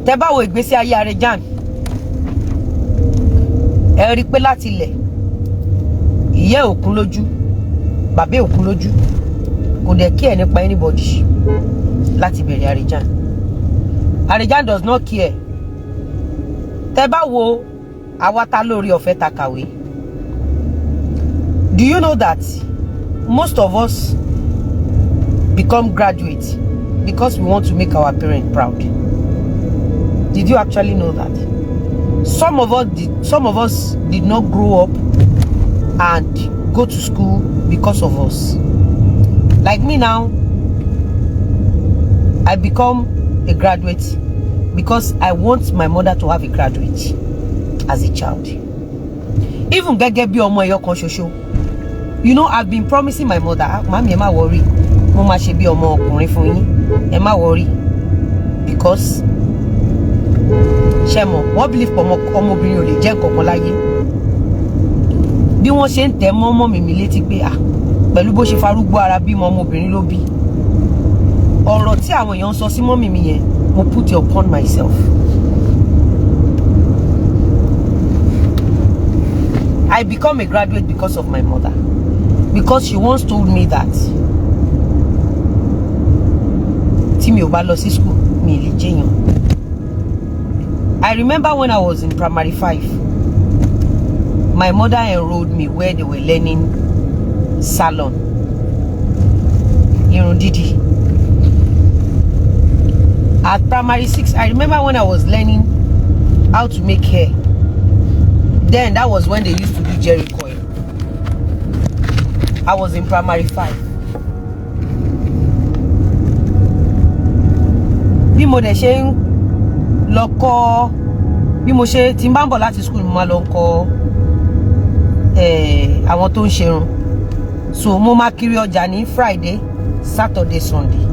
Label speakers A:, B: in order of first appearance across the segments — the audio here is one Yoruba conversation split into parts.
A: Tẹ́ bá wo ìgbésí ayé Arejan, ẹ rí pé láti ilẹ̀ ìyẹ́ òkun lójú, bàbá òkun lójú, kò dẹ̀ kí ẹ̀ nípa anybody láti bẹ̀rẹ̀ Arejan. Arejan does not care. Tẹ́ bá wo àwa tá lórí ọ̀fẹ́ tá kàwé. Do you know that most of us become graduates because we want to make our parents proud? Did you actually know that? Some of us did not grow up and go to school because of us. Like me now, I become a graduate because I want my mother to have a graduate as a child. Even gẹ́gẹ́ bí ọmọ ẹyọ kan ṣoṣo. You know, I've been promising my mother, Mami, ẹ má worry, mo máa ṣe bí ọmọ ọkùnrin fún yín, ẹ má worry, because ṣé mọ̀, wọ́n believe ọmọbìnrin ò lè jẹ́ nǹkan kan láyé. Bí wọ́n ṣe ń tẹ̀ mọ́ mọ́mì mi létí pé pẹ̀lú bó ṣe farúgbó ara bí ọmọbìnrin ló bí. Ọ̀rọ̀ tí àwọn èèyàn sọ sí mọ́mì mi yẹn, mo put it upon myself. I become a graduate because of my mother. Because she once told me that tí mi ò bá lọ sí school, mi lè jẹ́yàn. I remember when I was in primary 5, my mother enrolled me where they were learning salon, irun dídì. At primary 6, I remember when I was learning how to make hair. Then that was when they used to do jerry coil. I was in primary 5. Bí mo dẹ̀ ṣe ń lọ kọ́, bí mo ṣe tí n bá ń bọ̀ láti school mo máa lọ kọ́ àwọn tó ń ṣerun. So mo máa kiri ọjà ní Friday, Saturday, Sunday.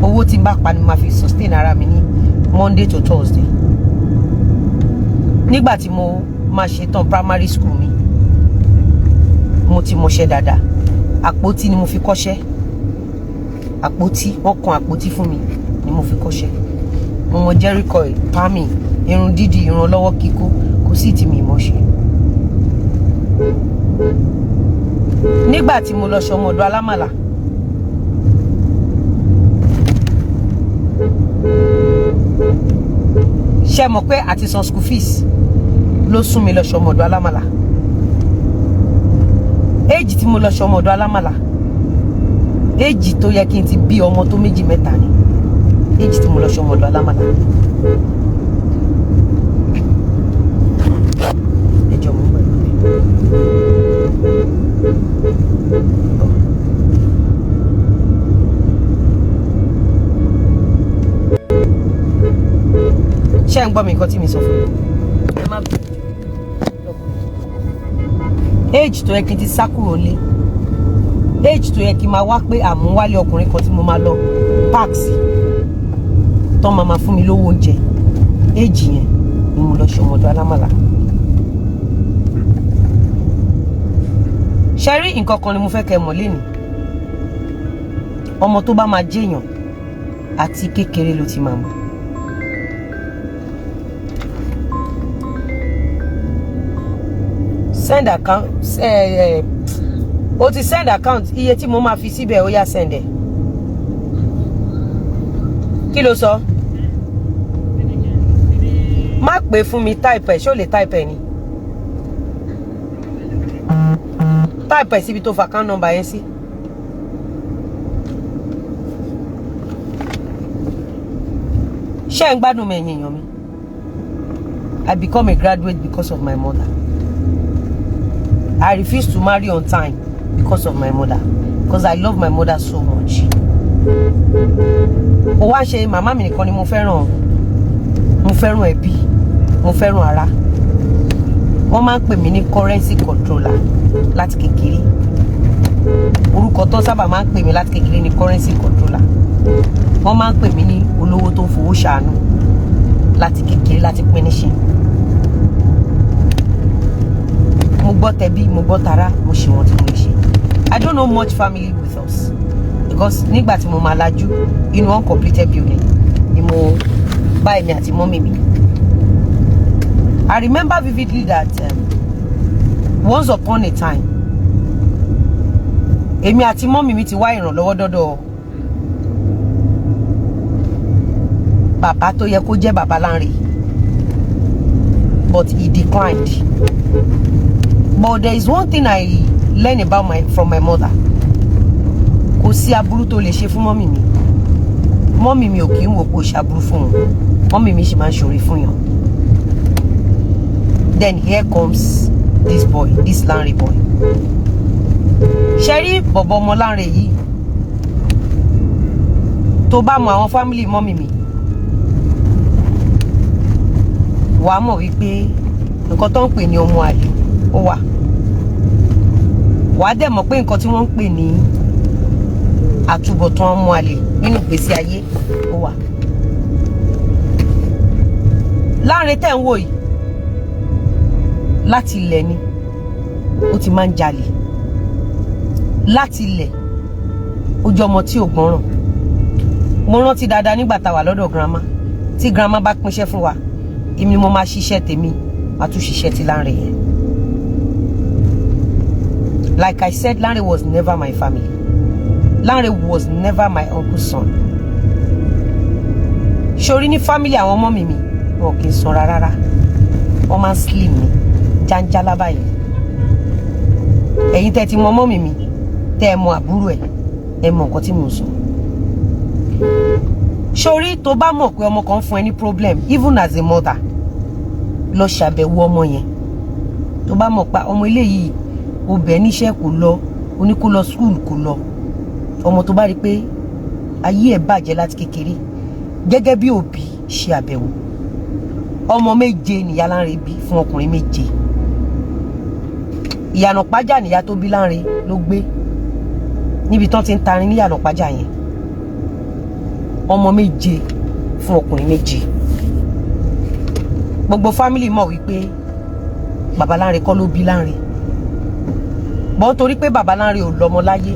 A: Owó tí n bá pa ni máa fi sustain ara mi ní Monday to Thursday. Nígbà tí mo máa ṣe tán primary school mi, mo ti mọṣẹ́ dáadáa. Àpótí ni mo fi kọ́ṣẹ́. Àpótí, wọ́n kan àpótí fún mi ni mo fi kọ́ṣẹ́. Mo mọ jerry coil, palming, irun dídì, irun lọ́wọ́ kíkó, kò sí tí mi mọ̀ ṣe. Nígbà tí mo lọ ṣọmọ ọ̀dọ̀ alámàlà, ṣé mọ̀ pé àti san school fees ló sún mi lọ ṣọmọ ọ̀dọ̀ alámàlà. Age tí mo lọ ṣọmọ ọ̀dọ̀ alámàlà, age tó yẹ kí n ti bí ọmọ tó méjì mẹ́ta ni. Age tí mo lọ ṣọmọ ọ̀dọ̀ alámàlà. Ẹjọ́ mo gbọ́. Ṣé ń gbọ́ mi nǹkan tí mi sọ fún yín? Ẹ má bẹ̀. Age tó yẹ kí n ti sá kúrò lé. Age tó yẹ kí n máa wá pé àmúwálé ọkùnrin kan tí mo máa lọ park sí. Tán máa fún mi lówó oúnjẹ. Age yẹn ni mo lọ ṣọmọ ọ̀dọ̀ alámàlà. Ṣé rí nǹkan kan ni mo fẹ́ kẹ́ mọ̀ lénìí? Ọmọ tó bá máa jẹ́yàn àti kékeré ló ti máa mọ̀. Send account, o ti send account, iye tí mo máa fi síbẹ̀ ó yá send ẹ̀. Kí ló sọ? Má pè fún mi, type ẹ̀, ṣé o lè type ẹ̀ ni? Type ẹ̀ síbi tó fa account number yẹn sí. Ṣé ń gbádùn mi ẹ̀yin èèyàn mi? I become a graduate because of my mother. I refuse to marry on time because of my mother. Because I love my mother so much. Ó wá ṣe màmá mi nìkan ni mo fẹ́ràn. Mo fẹ́ràn ẹbí. Mo fẹ́ràn ara. Wọ́n máa ń pè mí ní currency controller láti kékeré. Orúkọ tó sábà máa ń pè mí láti kékeré ní currency controller. Wọ́n máa ń pè mí ní olówó tó ń fowó ṣàánú láti kékeré, láti pín níṣe. Mo gbọ́ tẹbí, mo gbọ́ tara, mo ṣe wọn tí mo ṣe. I don't know much family with us because nígbà tí mo máa lajú inú uncompleted building ni mo bá èmi àti mọ́mì mi. I remember vividly that once upon a time èmi àti mọ́mì mi ti wá ìrànlọ́wọ́ dọ́dọ̀ bàbá tó yẹ kó jẹ́ bàbá Lánrè, but he declined. But there is one thing I learned about from my mother. Kò sí aburú tó lè ṣe fún mọ́mì mi. Mọ́mì mi ò kì í wò kó ṣe aburú fún wọn. Mọ́mì mi ṣe máa ń ṣoore fún yàn. Then here comes this boy, this Lánrè boy. Ṣẹ́rí bọ̀bọ̀ ọmọ Lánrè yìí. Tó bá mọ àwọn family mọ́mì mi, wàá mọ̀ wípé nǹkan tó ń pè ní ọmọ àlè ó wà. Wàá dẹ̀ mọ̀ pé nǹkan tí wọ́n ń pè ní àtúbọ̀tán ọmọ àlè nínú ìgbésí ayé ó wà. Lánrè tẹ́ ń wò yìí láti ilẹ̀ ni ó ti máa ń jalè. Láti ilẹ̀ ó jọ ọmọ tí ò gbọ́ràn. Mo rántí dáadáa nígbà tá a wà lọ́dọ̀ grandma, tí grandma bá pínṣẹ́ fún wa, èmi ni mo máa ṣiṣẹ́ tèmi, màá tún ṣiṣẹ́ ti Lánrè yẹn. Like I said, Lánrè was never my family. Lánrè was never my uncle's son. Ṣorí ní family àwọn ọmọ mi wọn kì í sanra rárá. Wọ́n máa ń slim ni, jàǹjàlá báyìí. Ẹ̀yin tẹ́ ti mọ ọmọ mi tẹ́ ẹ mọ àbúrò ẹ mọ nǹkan tí mo sọ. Ṣorí tó bá mọ̀ pé ọmọ kan fún ẹ ní problem, even as a mother, lọ ṣàbẹ̀wò ọmọ yẹn. Tó bá mọ̀ pa ọmọ ilé yìí ó bẹ̀ níṣẹ́ kò lọ, ó ní kó lọ school kò lọ. Ọmọ tó bá rí pé ayé ẹ̀ bàjẹ́ láti kékeré, gẹ́gẹ́ bí òbí ṣe àbẹ̀wò. Ọmọ 7 nìyá Lánrè bí fún ọkùnrin 7. Ìyànà Pájà nìyá tó bí Lánrè ló gbé níbi tán ti ń tarin ní Ìyànà Pájà yẹn. Ọmọ 7 fún ọkùnrin 7. Gbogbo family mọ̀ wípé bàbá Lánrè kọ́ ló bí Lánrè. Bọ́n torí pé bàbá Lánrè ò lọ́mọ láyé,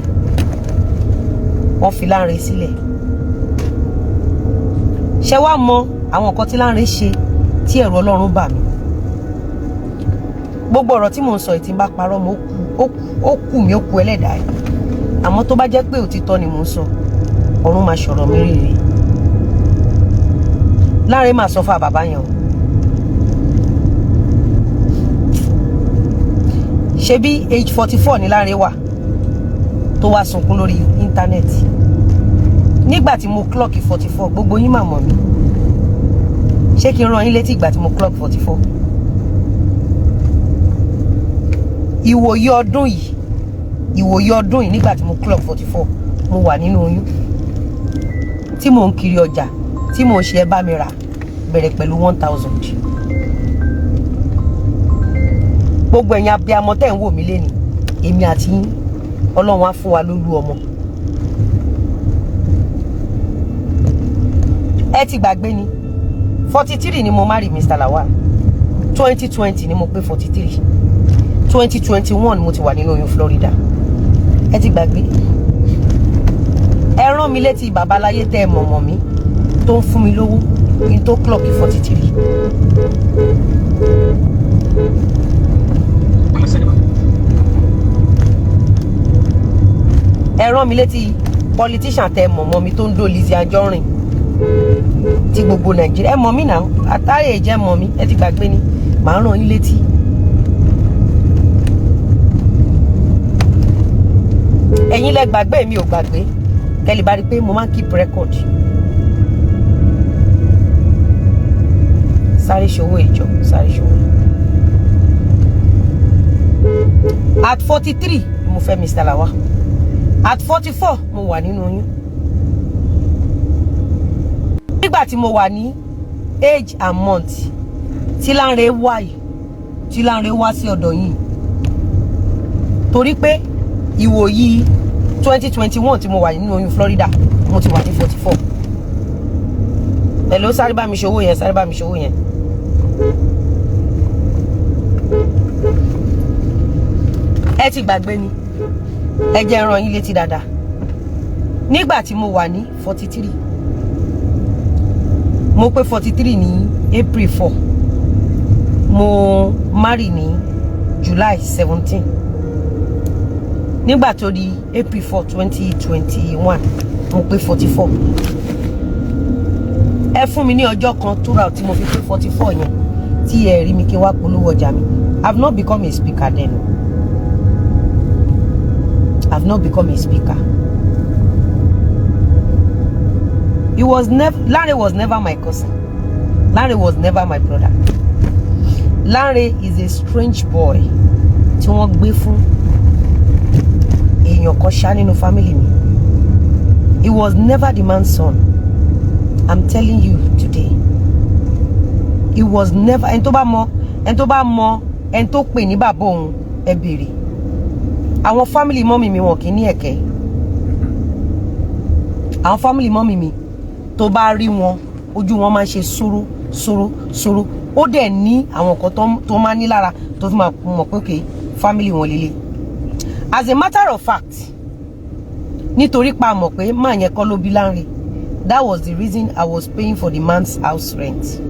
A: wọ́n fi Lánrè sílẹ̀. Ṣé wàá mọ àwọn nǹkan tí Lánrè ṣe tí ẹ̀rù Ọlọ́run bà mí? Gbogbo ọ̀rọ̀ tí mò ń sọ yìí tí n bá parọ́ mọ́ ó kù mí ó kù ẹlẹ́dàá ẹ̀. Àmọ́ tó bá jẹ́ pé òtítọ́ ni mò ń sọ, ọ̀run máa ṣọ̀rọ̀ mi rere. Lánrè máa sọ fún bàbá yẹn o. Ṣebí age 44 ni Lánrè wà tó wá sunkún lórí íńtánẹ́ẹ̀tì. Nígbà tí mo clock 44, gbogbo yín mà mọ̀ mí. Ṣé kí n rán yín létí ìgbà tí mo clock 44? Ìwòye ọdún yìí nígbà tí mo clock 44, mo wà nínú oyún. Tí mò ń kiri ọjà, tí mò ń ṣe ẹ bá mi rà, bẹ̀rẹ̀ pẹ̀lú 1000. Gbogbo ẹ̀yin abiyamọ tẹ́ ń wò mí lénìí, èmi àti yín, Ọlọ́run á fún wa lólú ọmọ. Ẹ ti gbàgbé ni 43 ni mo marry Mr. Lawal. 2020 ni mo pé 43. 2021 mo ti wà nínú oyún Florida. Ẹ ti gbàgbé. Ẹ rán mi létí babaláyé tẹ́ ẹ mọ̀mọ̀ mi tó ń fún mi lówó kí n tó clock 43. Ẹ rán mi létí politician tẹ́ ẹ mọ̀mọ̀ mi tó ń dó Lizzy Anjorin tí gbogbo Nàìjíríà ẹ mọ̀ mí náà, àtàrí ẹ̀jẹ̀ mọ̀ mí. Ẹ ti gbàgbé ni, màá rán yín létí. Ẹ̀yin lẹ gbàgbé, mi ò gbàgbé. Kẹ́lì bá rí pé mo máa ń keep record. Sáré ṣòwò ìjọ, sáré ṣòwò. At 43 mo fẹ́ Mr. Lawal. At 44 mo wà nínú oyún. Nígbà tí mo wà ní age and month tí Lánrè wá sí ọ̀dọ̀ yìí, torí pé ìwòyí 2021 tí mo wà nínú oyún Florida, mo ti wà ní 44. Hello, sáré bá mi ṣòwò yẹn. Ẹ ti gbàgbé ni, ẹ jẹ́ rán yín létí dáadáa. Nígbà tí mo wà ní 43, mo pé 43 ní April 4 mo marry ní July 17 nígbà tó di April 4 2021 mo pé 44 ẹ fún mi ní ọjọ́ kan túra tí mo fi pé 44 yẹn tí ẹ rí mi kí wá polówó ọjà mi. I've not become a speaker then. I've not become a speaker. It was never, Larry was never my cousin. Larry was never my brother. Larry is a strange boy. Tí wọ́n gbé fún èèyàn kan ṣá nínú family mi. He was never the man's son. I'm telling you today. He was never. En tó bá mọ̀, en tó pè ní bàbá òun ẹ béèrè. Àwọn family mommy mi wọn kì í ní ẹ̀kẹ́. Àwọn family mommy mi tó bá rí wọn ojú wọn máa ń ṣe sóró. Ó dẹ̀ ní àwọn kan tó máa ní lára tó fi máa mọ̀ pé okay, family wọn lélẹ̀. As a matter of fact, nítorí pa mọ̀ pé máa yẹn kọ́ ló bí Lanre. That was the reason I was paying for the man's house rent.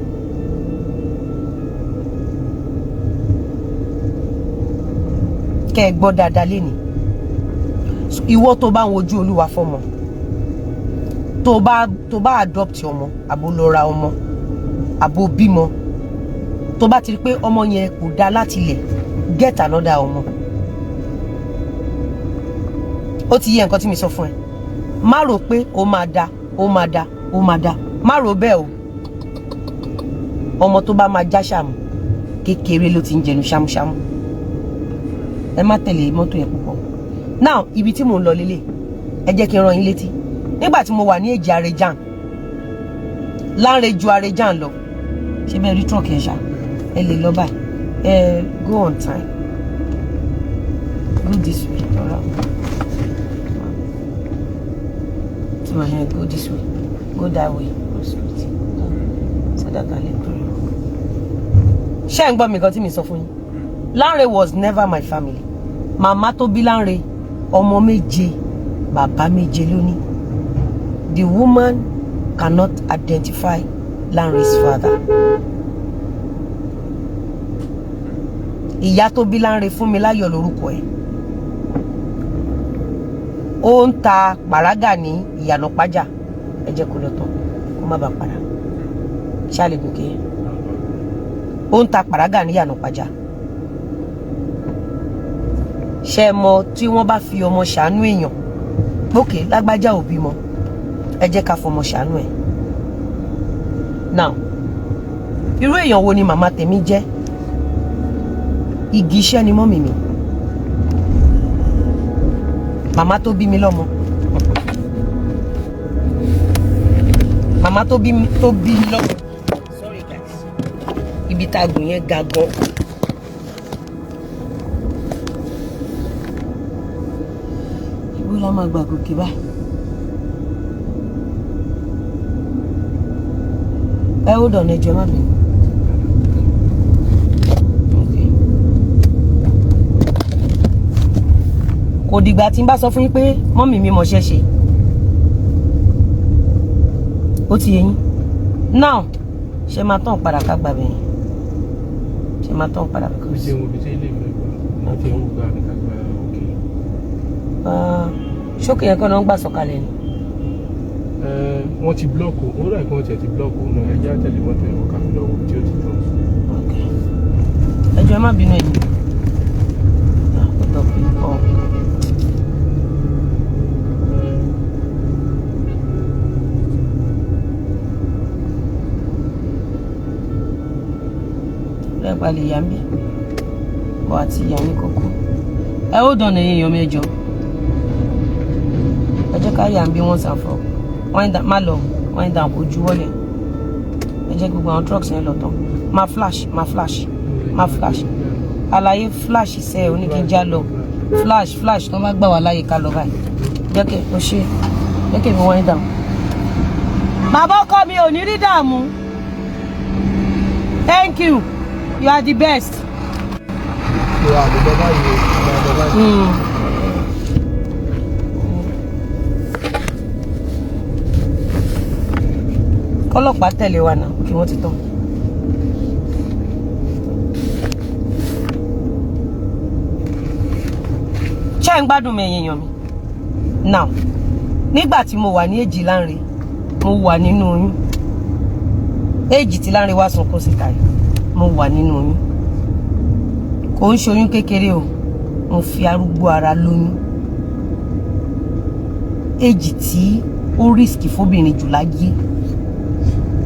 A: Kẹ́ gbọ́ dáadáa lẹ́ni. Ìwọ tó bá ń wojú Olúwa fọ́mọ. Tó bá adopt ọmọ, àbò lọ ra ọmọ, àbò bímọ. Tó bá ti rí pé ọmọ yẹn kò dá láti ilẹ̀, get another ọmọ. Ó ti yé nǹkan tí mi sọ fún ẹ. Má rò pé ó máa dá. Má rò bẹ́ẹ̀ o. Ọmọ tó bá máa já ṣàmù kékeré ló ti ń jẹnu ṣámúṣámú. Ẹ má tẹ̀lé mọ́tò yẹn púpọ̀. Now ibi tí mò ń lọ lélẹ̀, ẹ jẹ́ kí n rán yín létí. Nígbà tí mo wà ní èjì Arejan, Lanre ju Arejan lọ. Ṣé bẹ́ẹ̀ rí truck yẹn ṣá? Ẹ lè lọ báyìí. Go on time. Go this way. Go this way. Go that way. Go straight. So that I let through. Ṣé ń gbọ́ mi gan tí mi sọ fún yín? Lanre was never my family. Màmá tó bí Lanre, ọmọ méje, bàbá méje ló ní. The woman cannot identify Lanre's father. Ìyá tó bí Lanre fún mi láyọ̀ lórúkọ ẹ̀. Ó ń ta pàrágà ní ìyànà pájà. Ẹ jẹ́ kó lọ tán kó má bàa padà. Ṣáàlì gòkè yẹn. Ó ń ta pàrágà ní ìyànà pájà. Ṣé mọ̀ tí wọ́n bá fi ọmọ ṣàánú èèyàn? Pókè lágbájá ò bímọ. Ẹ jẹ́ ká fọmọ ṣàánú ẹ̀. Now, irú èèyàn wo ni màmá tèmi jẹ́? Igi iṣẹ́ ni mọ́mì mi. Màmá tó bí mi lọ́mọ. Màmá tó bí mi lọ́mọ. Sorry guys. Ibi tá a gùn yẹn ga gan. Ibo la máa gbà gòkè báyìí. Hold on, ẹ jọ̀ọ́ má bínú. Kò dìgbà tí n bá sọ fún yín pé mọ́mì mi mọ̀ṣẹ́ ṣe. Ó ti yé yín. Now, ṣe máa tán padà ká gbà bẹ́yìn. Ṣe máa tán padà ká.
B: Ṣé mo fi ṣe ilé ìwé gbà? Láti ẹ̀wọ̀n gbà ní ká gba òkè.
A: Ṣókè yẹn kọ́ ló ń gbà sọ̀kalẹ̀ ni.
B: Wọ́n ti blọ́ọ̀kù, ó rà ìpọ́n tiẹ̀ ti blọ́ọ̀kù náà ẹjẹ́ àtẹ̀lé mọ́tò ẹ̀wọ̀n ká fi lọ́wọ́ tí ó ti tán.
A: Ẹ jọ̀ọ́ ẹ má bínú ẹ̀yìn. Lẹ́ẹ̀pá lè yá ń bí. Bọ́ àti ìyá ní kókó. Ẹ ó dọ̀nà èèyàn mẹ́jọ. Ẹ jẹ́ ká yà ń bí wọ́n sàfọ̀. Wind down, má lọ, wind down kò ju wọlé. Ẹ jẹ́ gbogbo àwọn trucks yẹn lọ tán. Má flash. Àlàyé flash ṣe oníkíjà lọ. Flash tó bá gbà wá láyé ká lọ báyìí. Jẹ́kẹ̀ ó ṣe. Jẹ́kẹ̀ mi wind down. Bàbá ọkọ mi ò ní rí dààmú. Thank you. You are the best.
B: You are the best.
A: kọ́lọ́pàá tẹ̀lé wa náà kí wọ́n ti tán. ṣé ń gbádùn mi èèyàn mi now nígbà tí mo wà ní èjì Lánre mo wà nínú oyún èjì tí Lánre wá sunkún síta yìí mo wà nínú oyún kò ń ṣoyún kékeré o mo fi arúgbó ara lóyún èjì tí ó rísìkì fóbìnrin jù láyé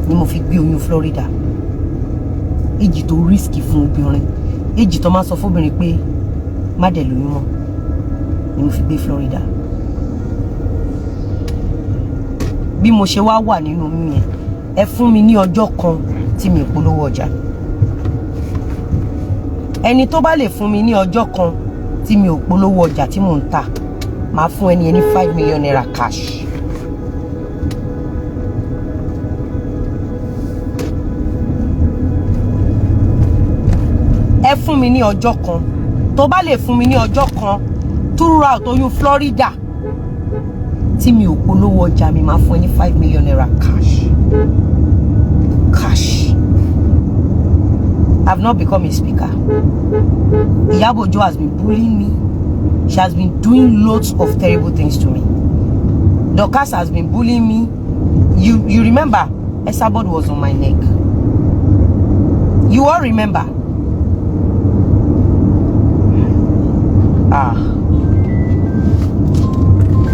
A: ni mo fi gbé oyún Florida èjì tó rísìkì fún obìnrin èjì tó máa sọ fóbìnrin pé má dẹ̀ lóyún mọ́ ni mo fi gbé Florida. Bí mo ṣe wá wà nínú oyún yẹn ẹ fún mi ní ọjọ́ kan tí mi ò polówó ọjà. Ẹni tó bá lè fún mi ní ọjọ́ kan tí mi ò polówó ọjà tí mò ń tà máa fún ẹni 5 million naira cash. Ẹ fún mi ní ọjọ́ kan tó bá lè fún mi ní ọjọ́ kan throughout oyún Florida tí mi ò polówó ọjà mi máa fún ẹni 5 million naira cash. Cash. I've not become a speaker. Iyabo Ojo has been bullying me. She has been doing loads of terrible things to me. Dorcas has been bullying me. You remember Esabod was on my neck. You all remember?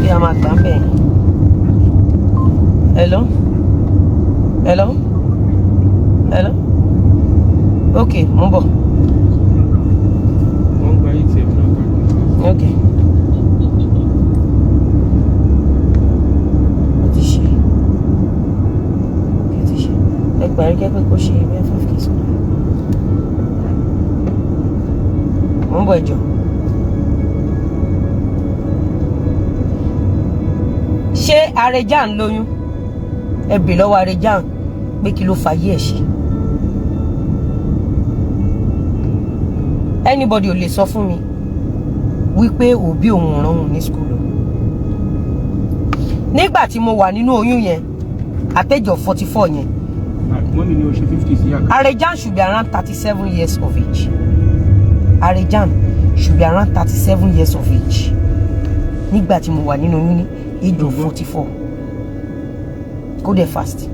A: Yeah, my family. Hello? Hello? Hello? Okay, mumbo. Okay. What is she? What is she? Like, where get we she? We have 5 kids. Mumbo ejo. Ṣé Arejan lóyún? Ẹ bi lọ́wọ́ Arejan pé kí ló fàyè ẹ̀ ṣe. Anybody ò lè sọ fún mi wípé òbí òun rán òun ní school. Nígbà tí mo wà nínú oyún yẹn at age of 44 yẹn.
B: Mommy ni o ṣe 50 sí ya.
A: Arejan should be around 37 years of age. Arejan should be around 37 years of age. Nígbà tí mo wà nínú oyún ní age of 44. Go there fast.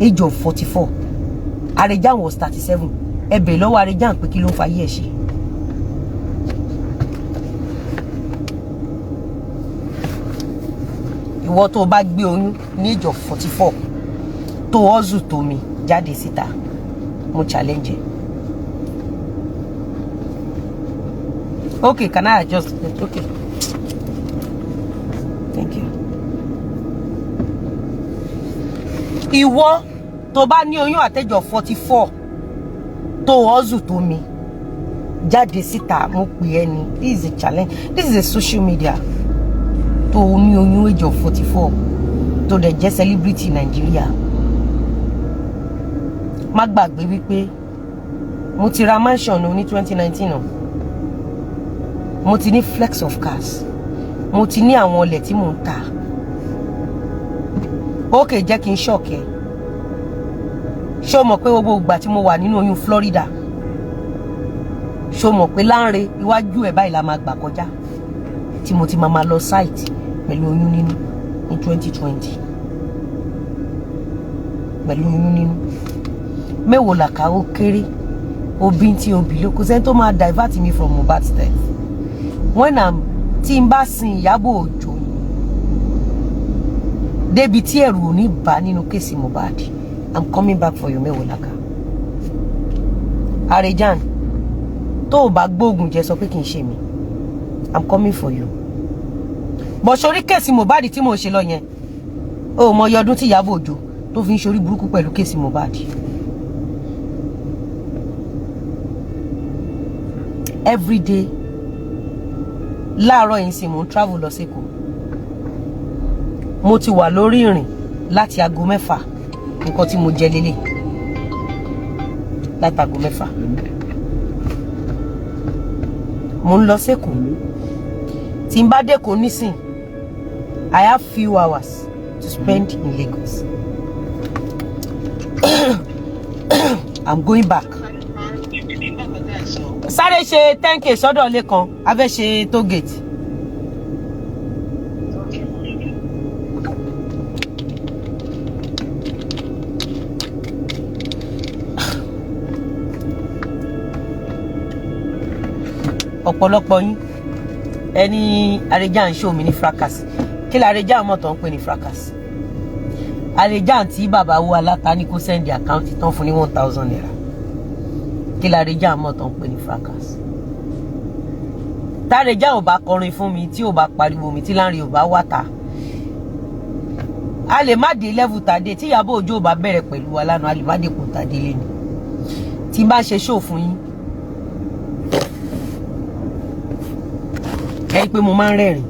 A: Age of 44. Arejan was 37. Ẹ bẹ̀ lọ́wọ́ Arejan pé kí ló fàyè ẹ̀ ṣe. Ìwọ tó bá gbé oyún ní age of 44 tó hustle tó mi jáde síta mo challenge. Okay, can I adjust it? Okay. Thank you. Ìwọ tó bá ní oyún at age of 44 tó hustle tó mi jáde síta mo pè ẹ́ ni. This is a challenge. This is a social media. Tó ní oyún age of 44 tó dẹ̀ jẹ́ celebrity Nigeria. Má gbàgbé wípé mo ti ra mansion ní 2019 o. Mo ti ní flex of cars. Mo ti ní àwọn ọlẹ̀ tí mò ń tà. Okay, jẹ́ kí n shock ẹ. Ṣé o mọ̀ pé gbogbo ìgbà tí mo wà nínú oyún Florida ṣé o mọ̀ pé Lánre iwájú ẹ̀ báyìí la máa gbà kọjá tí mo ti máa lọ site pẹ̀lú oyún nínú ní 2020 pẹ̀lú oyún nínú mẹ́wòó làkà ó kéré obì tí obì ló kò sẹ́ni tó máa divert me from Mohbad's death when tí n bá sin Ìyábọ̀ Òjó débi tí ẹ̀rù ò ní bá nínú kéèsì Mohbad I'm coming back for you mẹ́wòó làkà. Arejan tó o bá gbóògùn jẹ sọ pé kì í ṣe mi I'm coming for you. Bọ̀ sórí kéèsì Mohbad tí mo ṣe lọ yẹn o mọ ọdún tí Ìyábọ̀ Òjó tó fi ń ṣorí burúkú pẹ̀lú kéèsì Mohbad. Every day láàárọ̀ yìí sì mo ń travel lọ s'Èkó mo ti wà lórí ìrìn láti aago 6 nǹkan tí mo jẹ lélẹ̀ láti aago 6 mo ń lọ s'Èkó tí n bá d'Èkó nísìn I have few hours to spend in Lagos I'm going back. Sáré ṣe 10k sọ́dọ̀ ilé kan, a fẹ́ ṣe toll gate. Ọ̀pọ̀lọpọ̀ yín ẹni Areja ń show mi ní fracas. Kí la Areja mọ̀ tó ń pè ní fracas? Areja tí bàbá wo aláta ní kó send the account tán fún ní 1000 naira. Kí la Areja mọ̀ tó ń pè ní fracas? Tá Areja ò bá kọrin fún mi, tí ò bá pariwo mi, tí Lanre ò bá wàtà, a lè má dé level tàdé tí Ìyábọ̀ Òjó ò bá bẹ̀rẹ̀ pẹ̀lú wa lánàá, a lè má dé kò tàdé lẹ́nu. Tí n bá ṣe show fún yín, ẹ rí pé mo máa ń rẹ́rìn.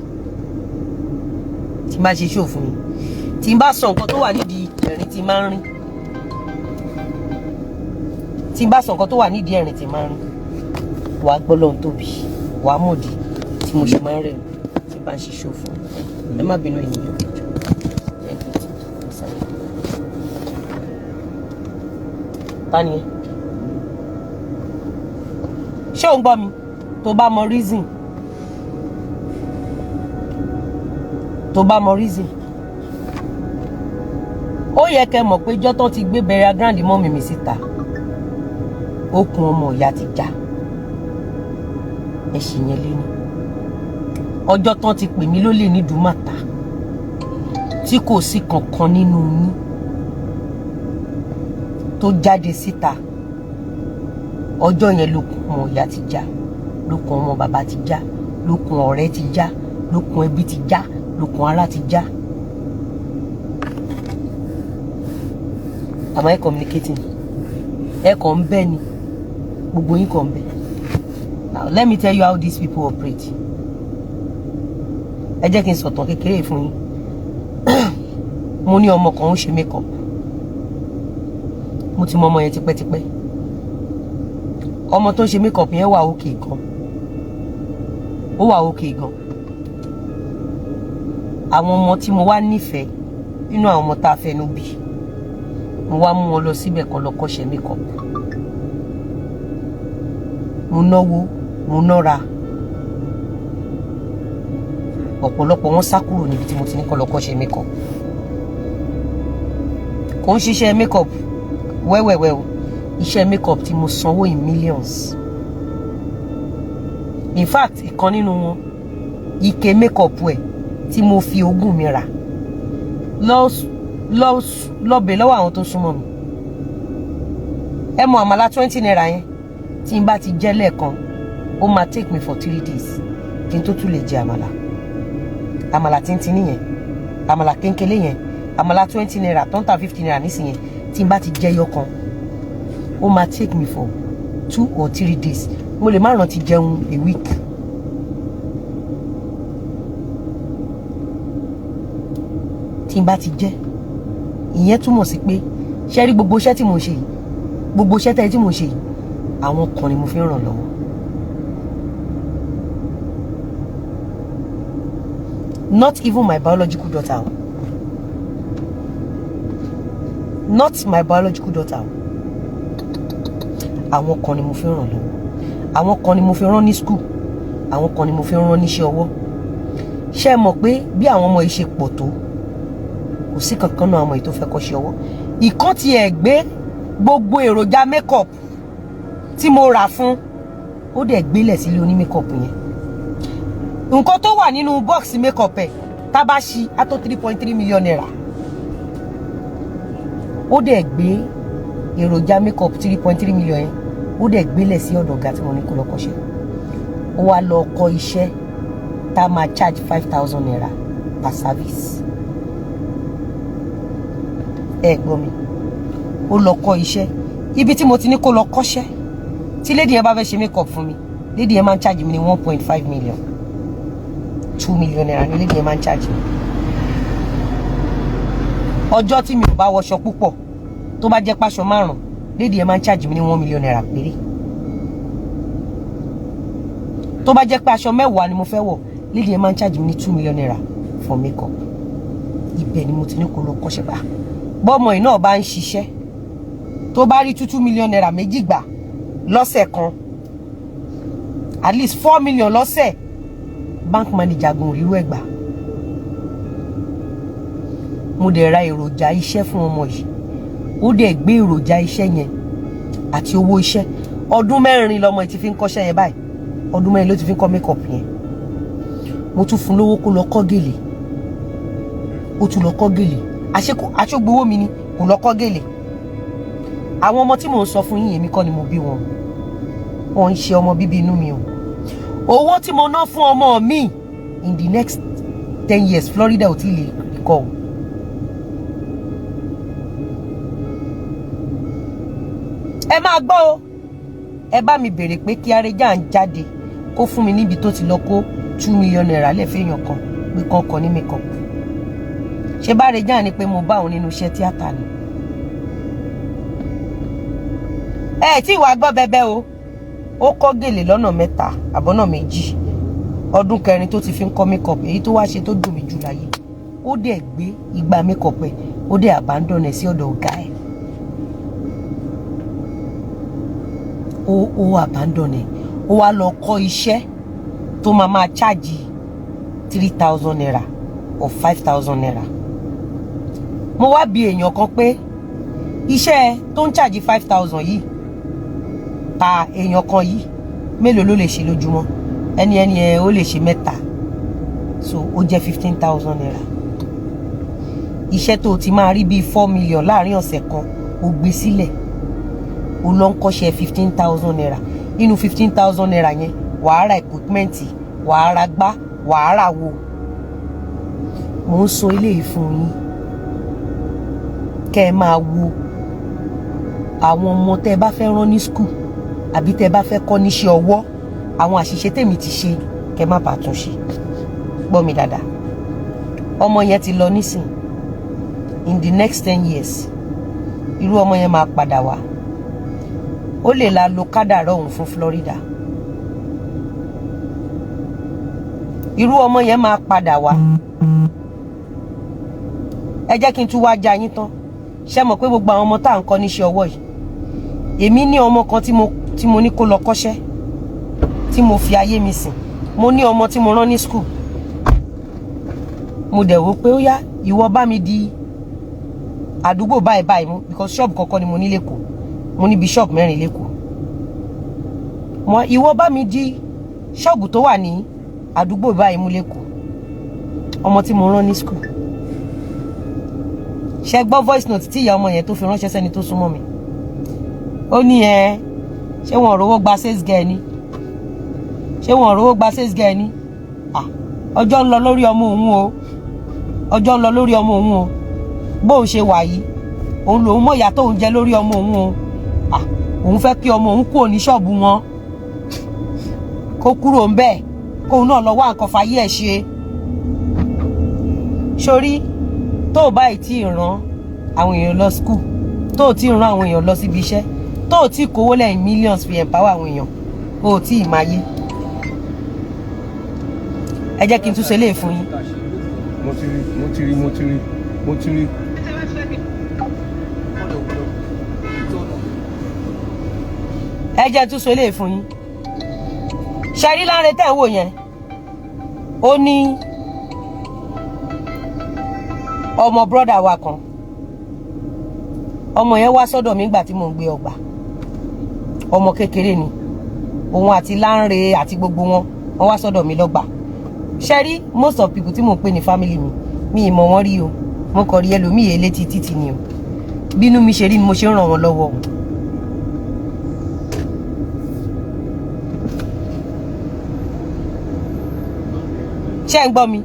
A: Tí n bá ṣe show fún yín, tí n bá sọ nǹkan tó wà nídìí ẹ̀rín tí máa ń rín, tí n bá sọ nǹkan tó wà nídìí ẹ̀rín tí máa ń rín, wàá gbọ́ lọ́hùn tóbi, wàá mọ̀dí tí mo ṣe máa ń rẹ́rìn tí n bá ṣe show fún yín. Ẹ má bínú ènìyàn. Ta ni ẹ? Ṣé ò ń gbọ́ mi? Tó bá mọ reason, tó bá mọ reason, ó yẹ kẹ́ mọ̀ pé jọ́ tán ti gbé bẹ̀rẹ̀ grand mọ́ mi síta, okùn ọmọ ìyá ti já. Ẹ ṣì yẹn lé ní ọjọ́ tán ti pè mí lólè ní Dùmàtà tí kò sí kankan nínú yín tó jáde síta. Ọjọ́ yẹn lókun ọmọ ìyá ti já, lókun ọmọ bàbá ti já, lókun ọ̀rẹ́ ti já, lókun ẹbí ti já, lókun ará ti já. Am I communicating? Ẹ kàn ń bẹ́ ni, gbogbo yín kàn ń bẹ́. Now let me tell you how these people operate. Ẹ jẹ́ kí n sọ̀tàn kékeré fún yín. Mo ní ọmọ kan ó ṣe makeup. Mo ti mọ ọmọ yẹn tipẹ́tipẹ́. Ọmọ tó ń ṣe makeup yẹn wà okay gan. Ó wà okay gan. Àwọn ọmọ tí mo wá nífẹ̀ẹ́ nínú àwọn ọmọ tá a fẹnu bí, mo wá mú wọn lọ síbẹ̀ kan lọ kọ́ṣẹ́ makeup. Mo náwó, mo nára. Ọ̀pọ̀lọpọ̀ wọn sá kúrò níbi tí mo ti ní kọ́ lọ kọ́ṣẹ́ makeup. Kò ń ṣiṣẹ́ makeup wẹ́wẹ́wẹ́ o, iṣẹ́ makeup tí mo sanwó in millions. In fact, ìkan nínú wọn, ike makeup ẹ̀ tí mo fi ogún mi rà lọ́bẹ̀ lọ́wọ́ àwọn tó súnmọ́ mi. Ẹ mọ àmàlà 20 naira yẹn, tí n bá ti jẹ lẹ́ẹ̀kan, ó máa take me for 3 days kí n tó tún lè jẹ àmàlà. Àmàlà tíntín yẹn, àmàlà kéńkélé yẹn, àmàlà 20 naira tó ń ta 50 naira nísìnyẹn, tí n bá ti jẹ yọkan, ó máa take me for 2 or 3 days. Mo lè má rántí jẹun a week. Tí n bá ti jẹ, ìyẹn túmọ̀ sí pé ṣé rí gbogbo iṣẹ́ tí mo ṣe yìí, gbogbo iṣẹ́ tẹ́lẹ̀ tí mo ṣe yìí, àwọn kan ni mo fi ń ràn lọ́wọ́. Not even my biological daughter. Not my biological daughter. Àwọn kan ni mo fi ń ràn lọ́wọ́. Àwọn kan ni mo fi rán ní school. Àwọn kan ni mo fi rán níṣẹ́ ọwọ́. Ṣé ẹ mọ̀ pé bí àwọn ọmọ yìí ṣe pọ̀ tó, kò sí kankan náà ọmọ yìí tó fẹ́ kọ́ṣẹ́ ọwọ́. Ìkan ti ẹ̀ gbé gbogbo èròjà makeup tí mo rà fún, ó dẹ̀ gbélẹ̀ sílé oní makeup yẹn. Nǹkan tó wà nínú box makeup ẹ̀, tá bá ṣí á tó 3.3 million naira. Ó dẹ̀ gbé èròjà makeup 3.3 million yẹn, ó dẹ̀ gbélẹ̀ sí ọ̀dọ̀ ọ̀gá tí mo ní kó lọ kọ́ṣẹ́. Ó wá lọ kọ́ iṣẹ́ tá máa charge 5,000 naira per service. Ẹ gbọ́ mi, ó lọ kọ́ iṣẹ́ ibi tí mo ti ní kó lọ kọ́ṣẹ́. Tí lady yẹn bá fẹ́ ṣe makeup fún mi, lady yẹn máa ń charge mi ní 1.5 million, 2 million naira ni lady yẹn máa ń charge mi. Ọjọ́ tí mi ò bá wọṣọ púpọ̀, tó bá jẹ́ páṣọ 5, lady yẹn máa ń charge mi ní 1 million naira péré. Tó bá jẹ́ pé aṣọ 10 ni mo fẹ́ wọ̀, lady yẹn máa ń charge mi ní 2 million naira for makeup. Ibẹ̀ ni mo ti ní kó lọ kọ́ṣẹ́ bá. Bọ́mọ yìí náà bá ń ṣiṣẹ́, tó bá rí 2 million naira méjì gbà lọ́sẹ̀ kan, at least 4 million lọ́sẹ̀, bank manager gun rírú ẹ̀ gbà. Mo dẹ̀ ra èròjà iṣẹ́ fún ọmọ yìí, ó dẹ̀ gbé èròjà iṣẹ́ yẹn àti owó iṣẹ́. Ọdún 4 lọmọ ti fi ń kọ́ṣẹ́ yẹn báyìí, ọdún 4 ló ti fi ń kọ́ makeup yẹn. Mo tún fún lówó kó lọ kọ́ gèlè, ó tún lọ kọ́ gèlè. Aṣọ́gbowó mi ni kò lọ kọ́ gèlè. Àwọn ọmọ tí mò ń sọ fún yín, èmi kọ́ ni mo bí wọn, wọ́n ń ṣe ọmọ bíbí inú mi o. Owó tí mo ná fún ọmọ mi in the next 10 years Florida ò tí lè kọ́ o. Ẹ máa gbọ́ o, ẹ bá mi bèrè pé kí Arẹjà ń jáde kó fún mi níbi tó ti lọ kó 2 million naira lẹ́fẹ̀ẹ́yàn kan pé kọ́kọ́ ní makeup. Ṣé bá Arẹjà ni pé mo bá òun nínú iṣẹ́ tíátà ni? Ẹ tí ìwà gbọ́ bẹ́bẹ́ o, ó kọ́ gèlè lọ́nà 3 àbọ̀nà 2, ọdún 4 tó ti fi ń kọ́ makeup. Èyí tó wá ṣe tó dùn mí jù láyé, ó dẹ̀ gbé igba makeup ẹ̀, ó dẹ̀ abandon ẹ̀ sí ọ̀dọ̀ ọ̀gá ẹ̀. Ó abandon ẹ̀, ó wá lọ kọ́ iṣẹ́ tó máa charge 3,000 naira or 5,000 naira. Mo wá bi èèyàn kan pé iṣẹ́ tó ń charge 5,000 yìí ta èèyàn kan yìí mélòó ló lè ṣe lójúmọ́? Ẹni ẹ ó lè ṣe 3, so ó jẹ́ 15,000 naira. Iṣẹ́ tó ti máa rí bíi 4 million láàrin ọ̀sẹ̀ kan, ó gbé sílẹ̀, ó lọ ń kọ́ṣẹ́ 15,000 naira. Nínú 15,000 naira yẹn, wàá ra equipment, wàá ra gbá, wàá ra wo. Mo ń sọ eléyìí fún yín kẹ́ ẹ máa wo àwọn ọmọ tẹ́ ẹ bá fẹ́ rán ní school àbí tẹ́ ẹ bá fẹ́ kọ́ níṣẹ́ ọwọ́, àwọn àṣìṣe tèmi ti ṣe kẹ́ má bàa tún ṣe. Gbọ́ mi dáadáa, ọmọ yẹn ti lọ nísìn, in the next 10 years irú ọmọ yẹn máa padà wá, ó lè la lo kádàrá òun fún Florida. Irú ọmọ yẹn máa padà wá. Ẹ jẹ́ kí n tún wá já yín tán. Ṣé mọ̀ pé gbogbo àwọn ọmọ tá à ń kọ́ níṣẹ́ ọwọ́ yìí, èmi ní ọmọ kan tí mo ní kó lọ kọ́ṣẹ́, tí mo fi ayé mi sìn. Mo ní ọmọ tí mo rán ní school. Mo dẹ̀ wò pé ó yá, ìwọ bá mi di àdúgbò báyìí báyìí mú, because shop kọ̀ọ̀kan ni mo ní lẹ́kọ̀ọ́, mo ní bí shop 4 lẹ́kọ̀ọ́. Ìwọ bá mi di shop tó wà ní àdúgbò báyìí mú lẹ́kọ̀ọ́, ọmọ tí mo rán ní school. Ṣé gbọ́ voice note tí ìyá ọmọ yẹn tó fi ránṣẹ́ sẹ́ni tó súnmọ́ mi? Ó ní ṣé wọn rówó gba sales girl ni? Ṣé wọn rówó gba sales girl ni? Ọjọ́ ń lọ lórí ọmọ òun o, ọjọ́ ń lọ lórí ọmọ òun o. Bóun ṣe wà yìí, òun lòun mọ̀ ìyà tóun jẹ lórí ọmọ òun o. Òun fẹ́ kí ọmọ òun kúrò ní ṣọ́ọ̀bù wọn, kó kúrò ń bẹ́ẹ̀, kóun náà lọ wá nǹkan fàyè ẹ̀ ṣe. Sórí tó o báyìí tí ì rán àwọn èèyàn lọ school, tó o tí ì rán àwọn èèyàn lọ síbi iṣẹ́, tó o tí ì kówó lẹ́yìn millions fi empower àwọn èèyàn, o ò tí ì máa yé. Ẹ jẹ́ kí n tún ṣe léè fún yín.
B: Mo ti rí.
A: Ẹ jẹ́ tún ṣe léè fún yín. Ṣé rí Láńre tẹ́ ń wò yẹn? Ó ní ọmọ brọ́dà wa kan, ọmọ yẹn wá sọ́dọ̀ mi nígbà tí mò ń gbé ọgbà. Ọmọ kékeré ni òun àti Láńre àti gbogbo wọn wá sọ́dọ̀ mi lọ́gbà. Ṣé rí most of people tí mò ń pè ní family mi ì mọ̀ wọ́n rí o, mo kàn rí ẹlòmíì elétí títì ni o. Bínú mi ṣe rí ni mo ṣe ń ràn wọ́n lọ́wọ́ o. Ṣé ń gbọ́ mi?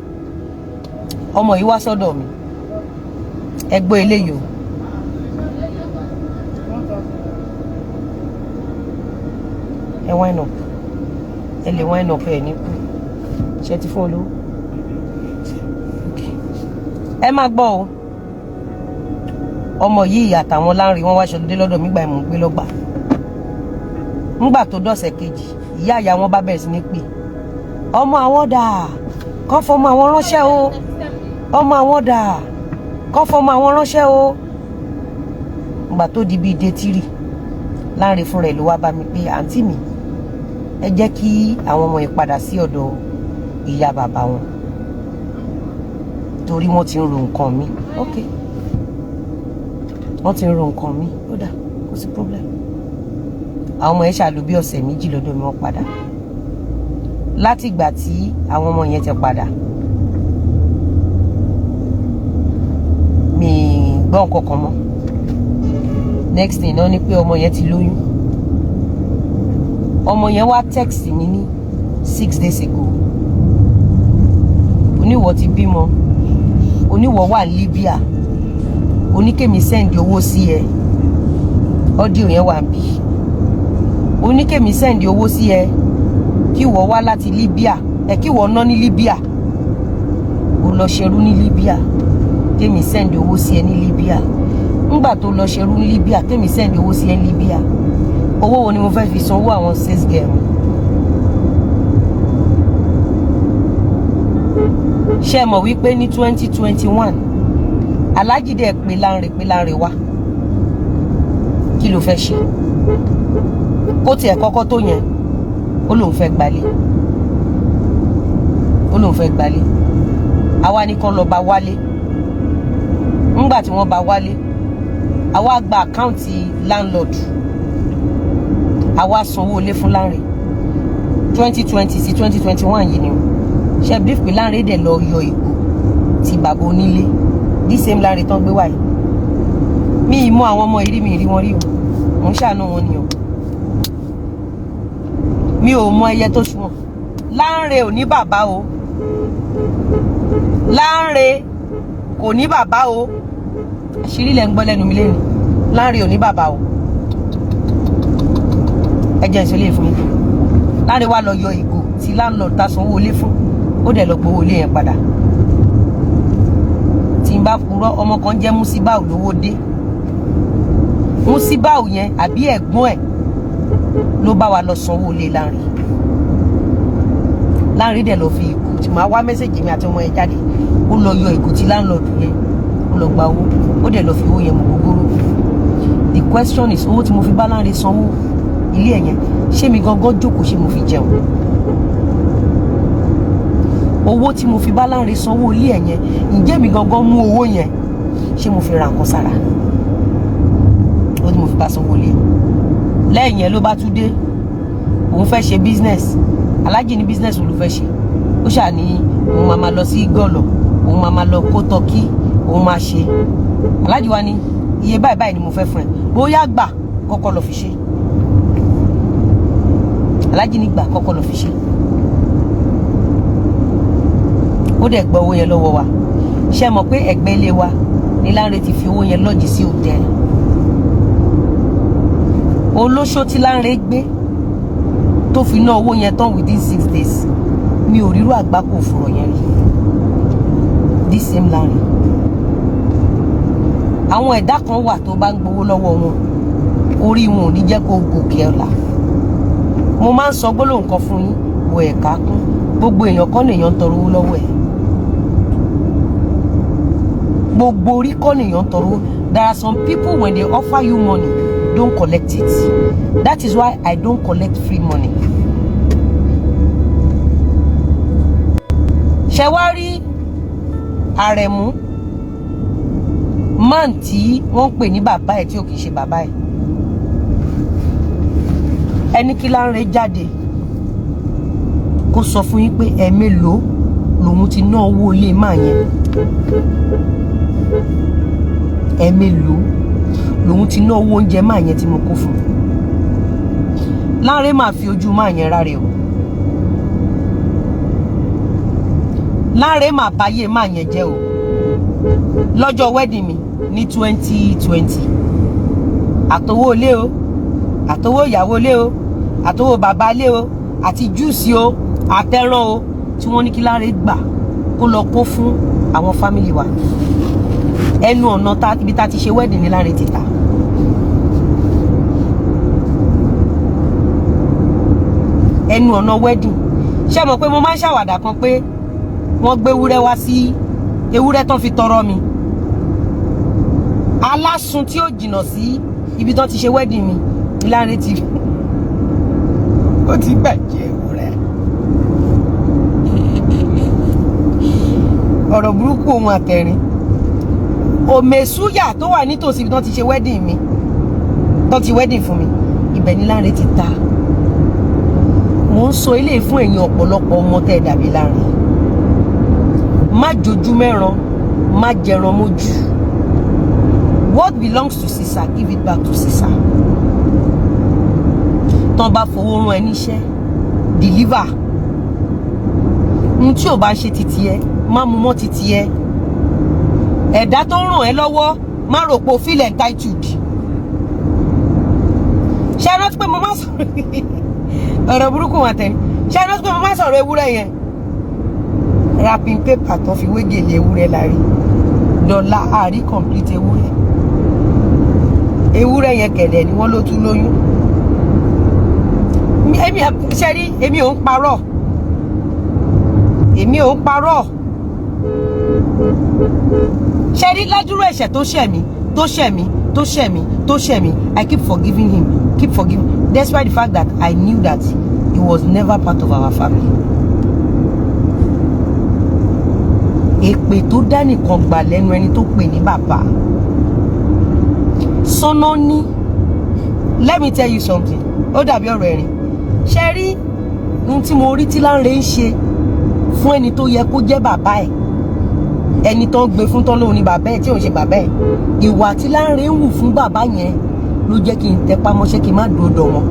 A: Ọmọ yìí wá sọ́dọ̀ mi, ẹ gbọ́ eléyìí o. Ẹ wine up, ẹ lè wine up ẹ ní kú. Ṣé ti fún olówó? Ẹ máa gbọ́ o. Ọmọ yìí àtàwọn Láńre wọ́n wá ṣọdún dé lọ́dọ̀ mi gbà mò ń gbé lọ́gbà. Nígbà tó dọ̀sẹ̀ kejì, ìyá ìyá wọn bá bẹ̀rẹ̀ sí ní pè. Ọmọ àwọn dà, kàn fọmọ àwọn ránṣẹ́ o. Ọmọ àwọn dà, kàn fọmọ àwọn ránṣẹ́ o. ìgbà tó di bíi détírì Lanre fún rẹ̀ ló wá bá mi pé àǹtí mi ẹ jẹ́ kí àwọn ọmọ yẹn padà sí ọ̀dọ̀ ìyá bàbá wọn torí wọ́n ti ń ro nǹkan mi. Ok, wọ́n ti ń ro nǹkan mi, ó dà, kò sí problem. àwọn ọmọ yẹn ṣàlù bí ọ̀sẹ̀ méjì lọ́dọ̀ mi wọ́n padà. láti ìgbà tí àwọn ọmọ yẹn ti padà mi gbọ́ nǹkan kan mọ́. Next thing náà ni pé ọmọ yẹn ti lóyún. ọmọ yẹn wá text mi ní 6 days ago. oníwọ̀ ti bímọ, oníwọ̀ wà ní Libya, oníkèmí send owó sí ẹ. Audio yẹn wà bí. oníkèmí send owó sí ẹ kí wọ́n wá láti Libya, kí wọ́n ná ní Libya. ó lọ ṣerú ní Libya, kémi send owó sí ẹ ní Libya. ńgbà tó lọ ṣerú ní Libya, kémi send owó sí ẹ ní Libya. owó wo ni mo fẹ́ fi sanwó àwọn sales girl mi? ṣé mọ̀ wípé ní 2021 Alhaji dẹ̀ pé Lanre wá, kí ló fẹ́ ṣe? kó tiẹ̀ kọ́kọ́ tó yẹn ó lóun fẹ́ gbalé, àwa ní kán lọ bá wálé. ńgbà tí wọ́n bá wálé, àwa gba àkáǹtì landlord, àwa sanwó ilé fún Lanre 2020 sí 2021 yìí ni o. ṣe brief pé Lanre dẹ̀ lọ yọ ìgò ti bàbá onílé, the same Lanre tán gbé wáyé. mi ì mọ àwọn ọmọ ìrí mi rí wọn rí o, mò ń ṣàánú wọn ni o. mi ò mọ ẹyẹ tó ṣùwọ̀n. Lanre ò ní bàbá o, Lanre kò ní bàbá o. àṣírí lẹ ń gbọ́ lẹ́nu mi lẹ́nu. Lanre ò ní bàbá o. ẹ jẹ́ ìṣẹ̀lẹ̀ fún yín. Lanre wá lọ yọ ìgò tí landlord ta sanwó ilé fún, ó dẹ̀ lọ gbowó ilé yẹn padà. tí n bá purọ́, ọmọ kan jẹ́ Musibau lówó dé. Musibau yẹn àbí ẹ̀gbọ́n ẹ̀ ló bá wa lọ sanwó ilé Lanre. Lanre dẹ̀ lọ fi ìgò tí màá wá mẹ́sẹ̀jì mi àti ọmọ ẹ̀ jáde, ó lọ yọ ìgò tí landlord yẹn, ó lọ gba owó, ó dẹ̀ lọ fi owó yẹn mú gbogbo. The question is, owó tí mo fi bá Lanre sanwó ilé ẹ̀ yẹn, ṣé mi gangan jókòó, ṣé mo fi jẹun? owó tí mo fi bá Lanre sanwó ilé ẹ̀ yẹn, ǹjẹ́ mi gangan mú owó yẹn, ṣé mo fi ra nǹkan sára? owó tí mo fi bá sanwó ilé. lẹ́yìn yẹn ló bá tún dé, òun fẹ́ ṣe business. Alhaji ní business òun ló fẹ́ ṣe. ó ṣà ní òun máa lọ sí gọ́ọ̀lọ̀, òun máa lọ kó tọ́kí, òun máa ṣe. Alhaji wa ní iye báyìí báyìí ni mo fẹ́ fún ẹ, bóyá gbà kọ́kọ́ lọ fi ṣe. Alhaji ní gbà kọ́kọ́ lọ fi ṣe. ó dẹ̀ gba owó yẹn lọ́wọ́ wa. ṣé mọ̀ pé ẹ̀gbẹ́ ilé wa ni Lanre ti fi owó yẹn lọ́jì sí hòtẹ́ẹ̀lì. olóṣó tí Lanre gbé tó fi ná owó yẹn tán within 6 days, mi ò rírú àgbákò òfurọ̀ yẹn rí. this same Lanre. àwọn ẹ̀dá kan wà tó bá ń gbowó lọ́wọ́ wọn, orí wọn ò ní jẹ́ kó gòkè ọ̀la. mo máa ń sọ gbólóhùn kan fún yín, wo ẹ̀ka kún. gbogbo èèyàn kọ́ nìyàn ń tọrọ owó lọ́wọ́ ẹ̀. gbogbo orí kọ́ nìyàn ń tọrọ owó. There are some people when they offer you money, don't collect it. That is why I don't collect free money. ṣé wá rí Àrẹ̀mú, man tí wọ́n pè ní bàbá ẹ̀ tí ò kìí ṣe bàbá ẹ̀, ẹni kí Lanre jáde kó sọ fún yín pé ẹ̀mélòó lòun ti ná owó ilé máa yẹn. ẹ̀mélòó lòun ti ná owó oúnjẹ máa yẹn tí mo kó fún. Lanre máa fi ojú máa yẹn rárẹ̀ o. Lanre máa báyé máa yẹn jẹ́ o. lọ́jọ́ wedding mi ní 2020, àtowó ilé o, àtowó ìyàwó ilé o, àtowó bàbá ilé o, àti júùsì o, àtẹran o, tí wọ́n ní kí Lanre gbà kó lọ kó fún àwọn fámìlì wa. ẹnu ọ̀nà ibi tá ti ṣe wedding ní Lanre ti ta. ẹnu ọ̀nà wedding. ṣé mọ̀ pé mo máa ń ṣàwàdà kan pé wọ́n gbé ewúrẹ́ wá sí ewúrẹ́ tán fi tọrọ mi. alásun tí ó jìnnà sí ibi tán ti ṣe wedding mi Lanre ti ó ti bàjẹ́ rẹ̀ ọ̀rọ̀ burúkú ohun àtẹ̀rín òmèsúyà tó wà nítòsí ibi tán ti ṣe wedding mi tán ti wedding fún mi ibẹ̀ ni Lanre ti ta mo ń sọ ilé fún ẹ̀yin ọ̀pọ̀lọpọ̀ ọmọ tẹ́ dàbí Lanre má jojú mẹ́ran má jẹran mójú. What belongs to Caesar, give it back to Caesar. Tọ́n bá fowó rán ẹ níṣẹ́, deliver. N tí ò bá ṣe titi ẹ, má mú mọ́ titi ẹ. Ẹ̀dá tó ràn ẹ́ lọ́wọ́, má rò pé o feel entitled. Ṣé ẹ rántí pé mo máa sọ̀rọ̀ ọ̀rọ̀ burúkú wọn tẹ̀? Ṣé ẹ rántí pé mo máa sọ̀rọ̀ ewúrẹ́ yẹn? Wrapping paper tó fi wégele ewúrẹ́ la rí. Dọ́là àrí complete ewúrẹ́. Ewúrẹ́ yẹn kẹ̀dẹ̀ ni wọ́n ló tún lóyún. Èmi ò ń parọ́. Èmi ò ń parọ́. Ṣé rí ládùúrú ẹ̀ṣẹ̀ tó ṣẹ̀ mí, tó ṣẹ̀ mí, tó ṣẹ̀ mí, tó ṣẹ̀ mí. I keep forgiving him, keep forgiving. Despite the fact that I knew that he was never part of our family. Èpè tó dá nìkan gbà lẹ́nu ẹni tó pè ní bàbá. Sọ́nà ní, let me tell you something. Ó dàbí ọ̀rọ̀ ẹ̀rín. Ṣé rí ohun tí mo rí tí Lanre ń ṣe fún ẹni tó yẹ kó jẹ́ bàbá ẹ̀, ẹni tó ń gbé fún tán lóhun ní bàbá ẹ̀ tí ò ń ṣe bàbá ẹ̀, ìwà tí Lanre ń wù fún bàbá yẹn ló jẹ́ kí n tẹpá mọ́ṣẹ́ kí n má dúró dọ̀ wọn.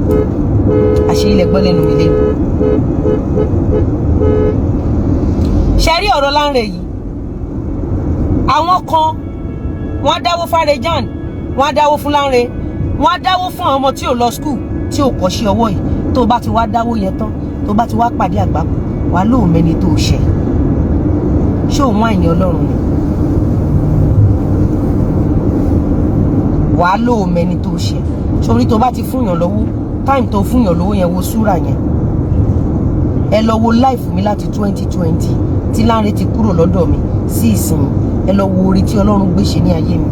A: Àṣírí ilẹ̀ gbọ́ lẹ́nu mi lẹ́nu. Ṣé rí ọ̀rọ̀ Lanre yìí? Àwọn kan wọ́n dáwó fárejan, wọ́n dáwó fún Lanre, wọ́n dáwó fún àwọn ọmọ tí ò lọ school, tí ò kọ́ṣẹ́ ọwọ́ yìí. Tó bá ti wá dáwó yẹn tán, tó bá ti wá pàdé àgbákò, wà lóò mẹ́ni tó ṣẹ̀. Ṣé òun àìní Ọlọ́run ni? Wà lóò mẹ́ni tó ṣẹ̀. Sórí tó bá ti fúnyàn lọ́wọ́, time tó fúnyàn lọ́wọ́ yẹn wo súrà yẹn. Ẹ lọ wo life mi láti 2020 tí Lanre ti kúrò lọ́dọ̀ mi sí ìsìn. Ẹ lọ wo orí tí Ọlọ́run gbé ṣe ní ayé mi.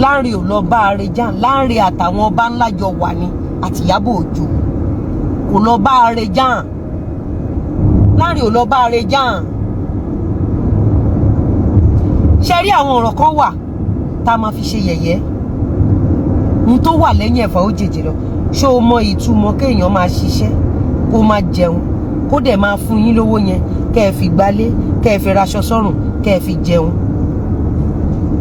A: Lanre ò lọ bá Arejan, Lanre àtàwọn ọba ńlá jọ wà ní àti Ìyábọ̀ Òjó. Kò lọ bá Arejan. Lanre ò lọ bá Arejan. Ṣé rí àwọn ọ̀rọ̀ kan wà tá a máa fi ṣe yẹ̀yẹ́? N tó wà lẹ́yìn ẹ̀fà ó jèjì lọ. Ṣé o mọ ìtumọ̀ kéèyàn máa ṣiṣẹ́, kó máa jẹun, kó dẹ̀ máa fún yín lówó yẹn, kẹ́ ẹ fi gbálé, kẹ́ ẹ fi raṣọ sọ́rùn, kẹ́ ẹ fi jẹun?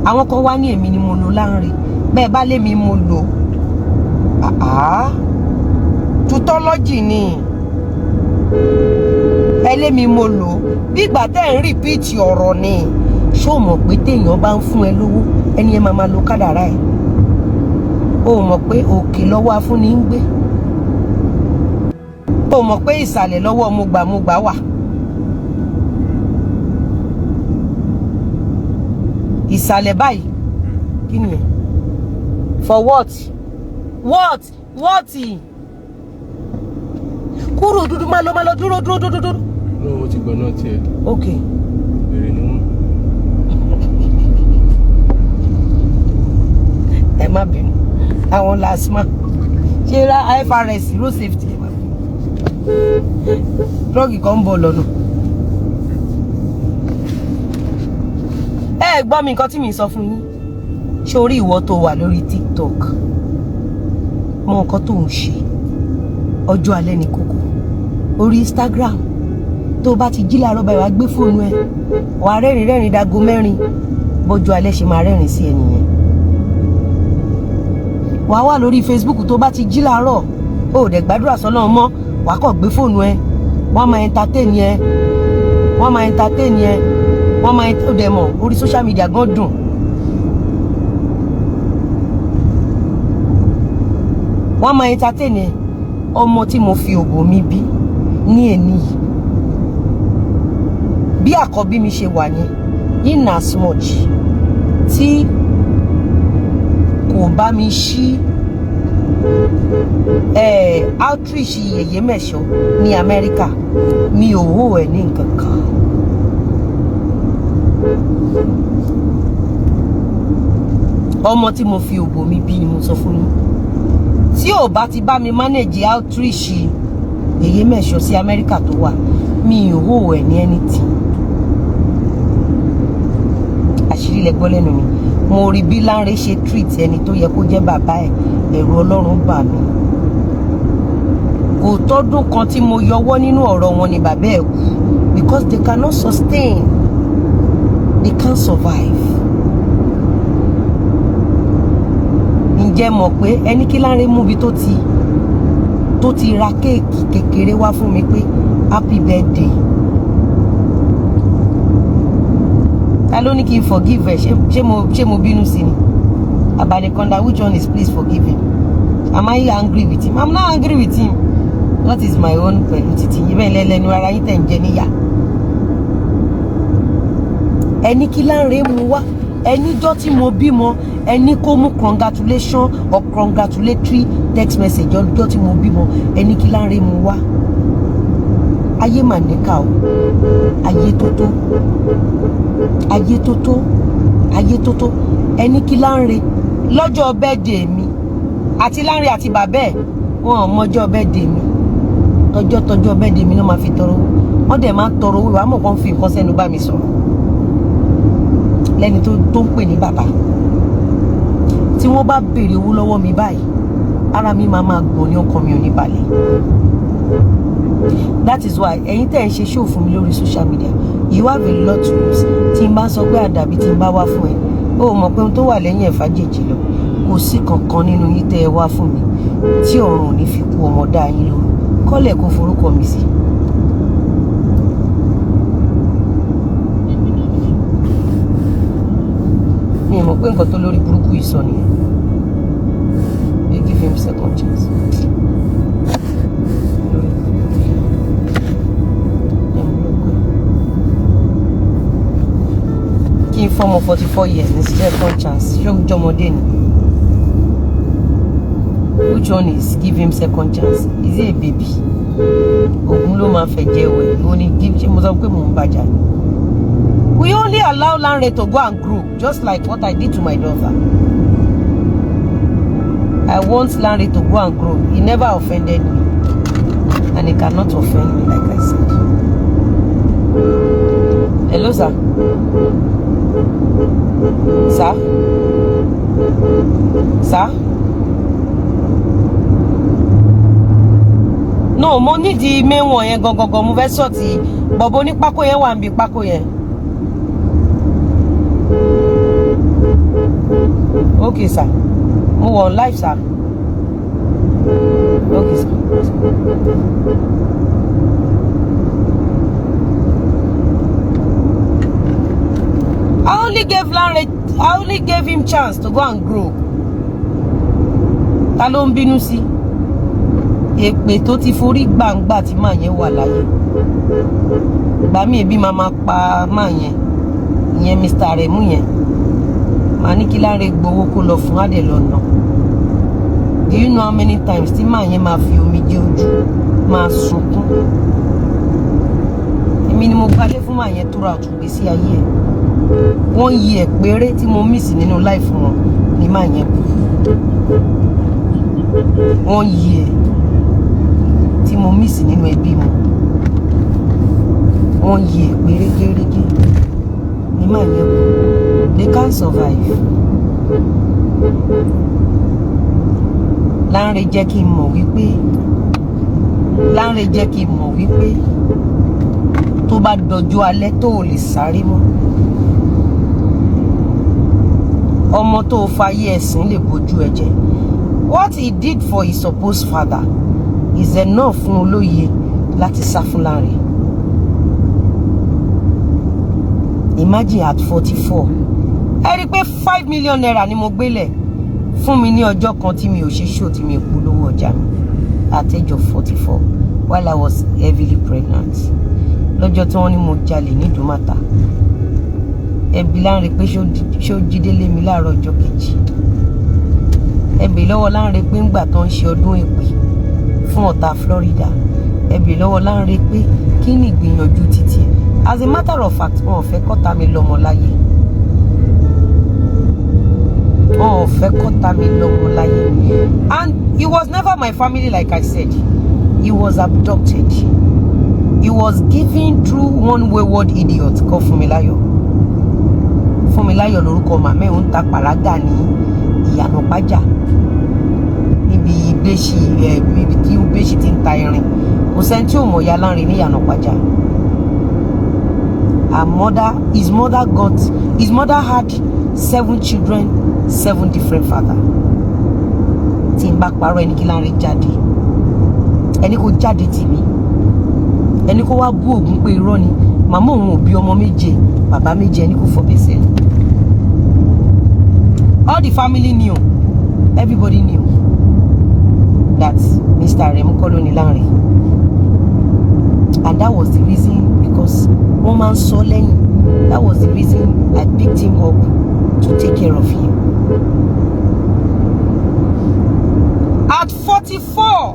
A: Àwọn kan wá ní èmi ni mo lò Lanre. Bẹ́ẹ̀ bá lé mi mo lò. Tutọ́lọ́jì ni. Ẹ lé mi mo lò. Bí ìgbà tẹ́ ń rìpíìtì ọ̀rọ̀ ni. Ṣé o mọ̀ pé téèyàn bá ń fún ẹ lówó, ẹni ẹ máa lo kádàrá ẹ̀? O mọ̀ pé òkè lọ́wọ́ afúnni ń gbé? O mọ̀ pé ìsàlẹ̀ lọ́wọ́ mo gbà wà? Ìsàlẹ̀ báyìí kí ni ẹ? For what? What? Kúrò dúdú máa lọ dúró.
B: No, ó ti gbọ́ náà tiẹ̀.
A: Okay.
B: Èrè ni wọ́n.
A: Ẹ má bínú. Àwọn lasma. Ṣé ra IFRS road safety ẹ má bínú. Drug kan ń bọ̀ lọ́nà. Ẹ gbọ́ mi nǹkan tí mi sọ fún yín. Ṣé orí ìwọ tó wà lórí TikTok? Mọ nǹkan tó ń ṣe. Ọjọ́ alẹ́ ní kókó. Orí Instagram. Tó bá ti jí láàárọ̀ báyìí wá gbé fóònù ẹ. Wà rẹ́rìn dago 4. Bọ́jọ́ alẹ́ ṣe máa rẹ́rìn sí ẹnìyẹn. Wà wà lórí Facebook tó bá ti jí láàárọ̀. O dẹ̀ gbàdúrà sọ́nà mọ́. Wà kọ̀ gbé fóònù ẹ. Wọ́n máa entertain ẹ. Wọ́n máa ó dẹ̀ mọ̀ orí social media gan dùn. Wọ́n máa entertain ẹ. Ọmọ tí mo fi òbò mi bí ní ẹni yìí. Bí àkọ́bí mi ṣe wà ní in as much tí kò bá mi ṣí outreach yẹ̀yẹ́ mẹ́ṣọ́ ní Amẹ́ríkà, mi ò hó ẹ̀ ní nǹkan kan. ọmọ tí mo fi òbò mi bí ni mo sọ fún yín tí ò bá ti bá mi manage outreach èyí mẹ́sọ̀ sí Amẹ́ríkà tó wà mi ò hó ẹ̀ ní anything àṣírí lẹ gbọ́ lẹ́nu mi mo rí bí Lánrè ṣe treat ẹni tó yẹ kó jẹ́ bàbá ẹ̀ ẹ̀rù Ọlọ́run bà mí kò tọ́dún kan tí mo yọwọ́ nínú ọ̀rọ̀ wọn ni bàbá ẹ̀ kú because they cannot sustain they can't survive. ǹjẹ́ mọ̀ pé ẹni kí Lánrè mú bi tó ti ra kéèkì kékeré wá fún mi pé happy birthday ta ló ní kí n forgive ẹ ṣé mo bínú sí ni Abanikanda, which one is please forgive him? Am I angry with him? I'm not angry with him. What is my own pẹ̀lú títí yìí bẹ́ẹ̀ lẹ́lẹ́nu ara yín tẹ̀ ń jẹ níyà ẹni kí Lánrè mú wá ẹníjọ́ tí mo bímọ ẹni kó mú congratulation or congratulatory text message ọjọ́ tí mo bímọ ẹni kí Lánrè mú wá ayé mà níkà o ayé tótó ẹni kí Lánrè lọ́jọ́ birthday mi àti Lánrè àti bàbá ẹ̀ wọn ò mọjọ́ birthday mi tọjọ́ birthday mi náà máa fi tọrọ wọ́n dẹ̀ máa ń tọrọ owó àmọ́ kan fi nǹkan sẹ́nu bá mi sọ̀rọ̀ lẹ́ni tó ń pè ní bàbá tí wọ́n bá béèrè owó lọ́wọ́ mi báyìí ara mi máa gbọ̀n ní ọkàn mi ò ní balẹ̀ that is why ẹ̀yin tẹ́ ń ṣe show fún mi lórí social media you have a lot to lose tí n bá sọ pé àdàbí tí n bá wá fún ẹ ó mọ̀ pé ohun tó wà lẹ́yìn ẹ̀fà jèjì lọ kò sí kankan nínú yín tẹ́ ẹ wá fún mi tí ọ̀run ò ní fi kú ọmọ dá yín lóru kọ́lẹ̀ kó forúkọ mi sí. mi mọ̀ pé nǹkan tó lórí burúkú yìí sọ nìyẹn they give him second chance. kí n fọmọ 44 years ní second chance ṣé ó jọmọdé ni. Which one is give him second chance? Is he a baby? Ogun ló máa fẹ́ jẹ́ wẹ̀ ó ní give ṣé mo sọ pé mò ń bàjá ni. We only allow Lánrè to go and grow, just like what I did to my daughter. I want Lánrè to go and grow. He never offended me, and he cannot offend me, like I said. Hello, sir. Sir? Sir? No, mo ní di main one yẹn gangan mo fẹ́ sọ̀tì bọ̀bọ̀ ní pákó yẹn wà níbi pákó yẹn. Okay, sir. Mo wà on live, sir. Okay, sir. I only gave him chance to go and grow. Ta ló ń bínú sí? Èpè tó ti forí gbàǹgbà tí màá yẹn wà láyé. Ìgbà mi ebi máa pa máa yẹn. Ìyẹn Mr. Remu yẹn. Màá ní kí Lánrè gbowó kó lọ fún adé lọ́nà. Do you know how many times tí màá yẹn máa fi omi jẹ ojú máa sunkún? Èmi ni mo gbálé fún màá yẹn tó ra òtún gbèsè ayé ẹ̀. Wọ́n yí ẹ̀ péré tí mo miss nínú life wọn ni màá yẹn kú. Wọ́n yí ẹ̀ tí mo miss nínú ẹbí wọn. Wọ́n yí ẹ̀ péré gérégé ni màá yẹn kú. They can't survive. Lánrè jẹ́ kí n mọ̀ wípé tó bá dọjọ́ alẹ́ tó ò lè sáré mọ́. Ọmọ tó fayé ẹ̀sìn lè bójú ẹ jẹ́. What he did for his supposed father is enough fún olóye láti sá fún Lánrè. Imagine at 44. Ẹ rí pé 5 million naira ni mo gbélẹ̀ fún mi ní ọjọ́ kan tí mi ò ṣe show tí mi ò polówó ọjà mi at age of 44 while I was heavily pregnant. Lọ́jọ́ tí wọ́n ní mo jalè ní Ìdúmàtà. Ẹbí Lánrè pé ṣó jídé lé mi láàárọ̀ ọjọ́ kejì. Ẹbí lọ́wọ́ Lánrè pé ńgbà tó ń ṣe ọdún èpè fún Ọ̀tà Florida. Ẹbí lọ́wọ́ Lánrè pé kí ni ìgbìyànjú títí ẹ̀ As a matter of fact, wọn ò fẹ́ kọ́ta mi lọ́mọ láyé. Wọn ò fẹ́ kọ́ta mi lọ́mọ láyé. And he was never my family, like I said. He was abducted. He was given through one wayward idiot called Funmilayo. Funmilayo lórúkọ màmá ẹ̀ ń ta pàrágà ní Ìyànà Pájà. Níbi ìgbésí níbi tí ìgbésí ti ń ta irin. Kò sẹ́ni tí ò mọ̀ ya láàrin ní Ìyànà Pájà. His mother had 7 children, 7 different fathers. Tí n bá parọ́ ẹni kí láàrin jáde. Ẹni kò jáde tì mí. Ẹni kò wá bú Ògún pé irọ́ ni. Màmá òun ò bí ọmọ méje, bàbá méje, ẹni kò fọbẹ̀ sẹ́nu. All the family knew. Everybody knew that Mr. Aremu kọ́ ló ní Lanre. And that was the reason, because one man saw lẹ́yìn. That was the reason I picked him up to take care of him. At 44,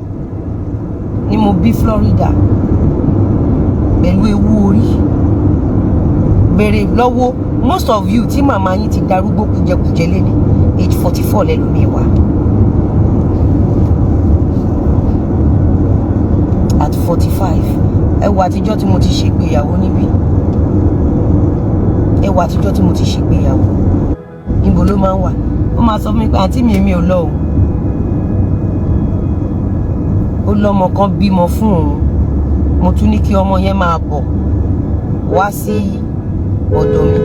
A: ni mo bí Florida. Pẹ̀lú ewu orí. Bẹ̀rẹ̀ lọ́wọ́, most of you tí màmá yín ti darúgbó kújẹkújẹ lé ní age 44 lẹ́lòmíì wá. At 45, ẹ wo àtijọ́ tí mo ti ṣègbéyàwó níbí. Ẹ wo àtijọ́ tí mo ti ṣègbéyàwó. Níbo ló máa ń wà? Ó máa sọ fún mi pé àǹtí mi ò lọ o. Ó lọ́mọ kan bímọ fún òun. Mo tún ní kí ọmọ yẹn máa bọ̀ wá sí ọ̀dọ̀ mi.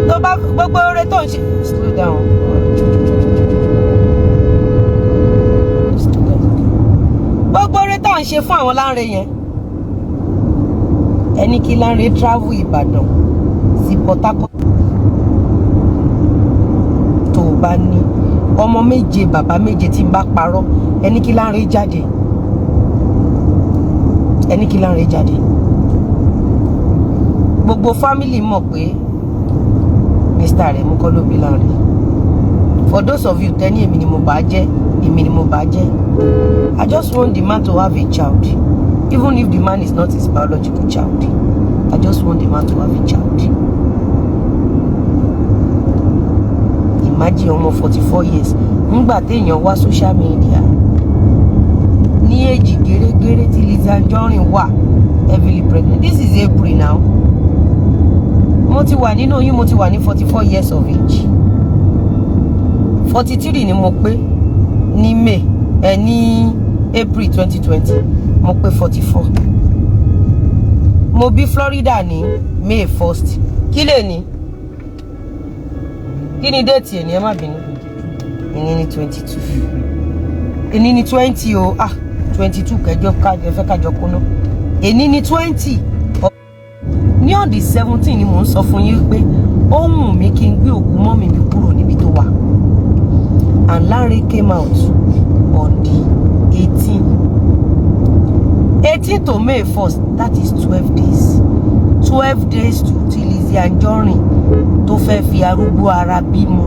A: Tó bá gbogbo oore tó ń ṣe, slow down. Gbogbo oore tó ń ṣe fún àwọn Lanre yẹn. Ẹni kí Lanre travel Ìbàdàn sí Port Harcourt. Tó bá ní ọmọ méje, bàbá méje, tí n bá parọ́, ẹni kí Lanre jáde. Ẹni kí Lanre jáde. Gbogbo family mọ̀ pé Mr. Aremu kọ́ ló bí Lanre. For those of you tẹ́ni èmi ni mo bá jẹ́, èmi ni mo bá jẹ́. I just want the man to have a child, even if the man is not his biological child. I just want the man to have a child. Imagine ọmọ 44 years. Ngbà téèyàn wá social media. Ní èjì gẹ́rẹ́gẹ́rẹ́ tí Lizzy Anjorin wà heavily pregnant. This is April now. Mo ti wà nínú oyún, mo ti wà ní 44 years of age. 43 ni mo pé ní May, ní April 2020. Mo pé 44. Mo bí Florida ní May 1st. Kí lè ní? Kí ni date ẹ̀ ní, ẹ má bínú? Èní ní 22. Èní ní 20 o. 22 kẹjọ fẹ́ kájọ kúná. Èní ní 20. Ní on the 17 ni mò ń sọ fún yín pé ó wù mí kí n gbé òkú mọ́mì mi kúrò níbi tó wà. And Lanre came out on the 18th to May 1st. That is 12 days. 12 days to Lizzy Anjorin tó fẹ́ fi arúgbó ara bímọ.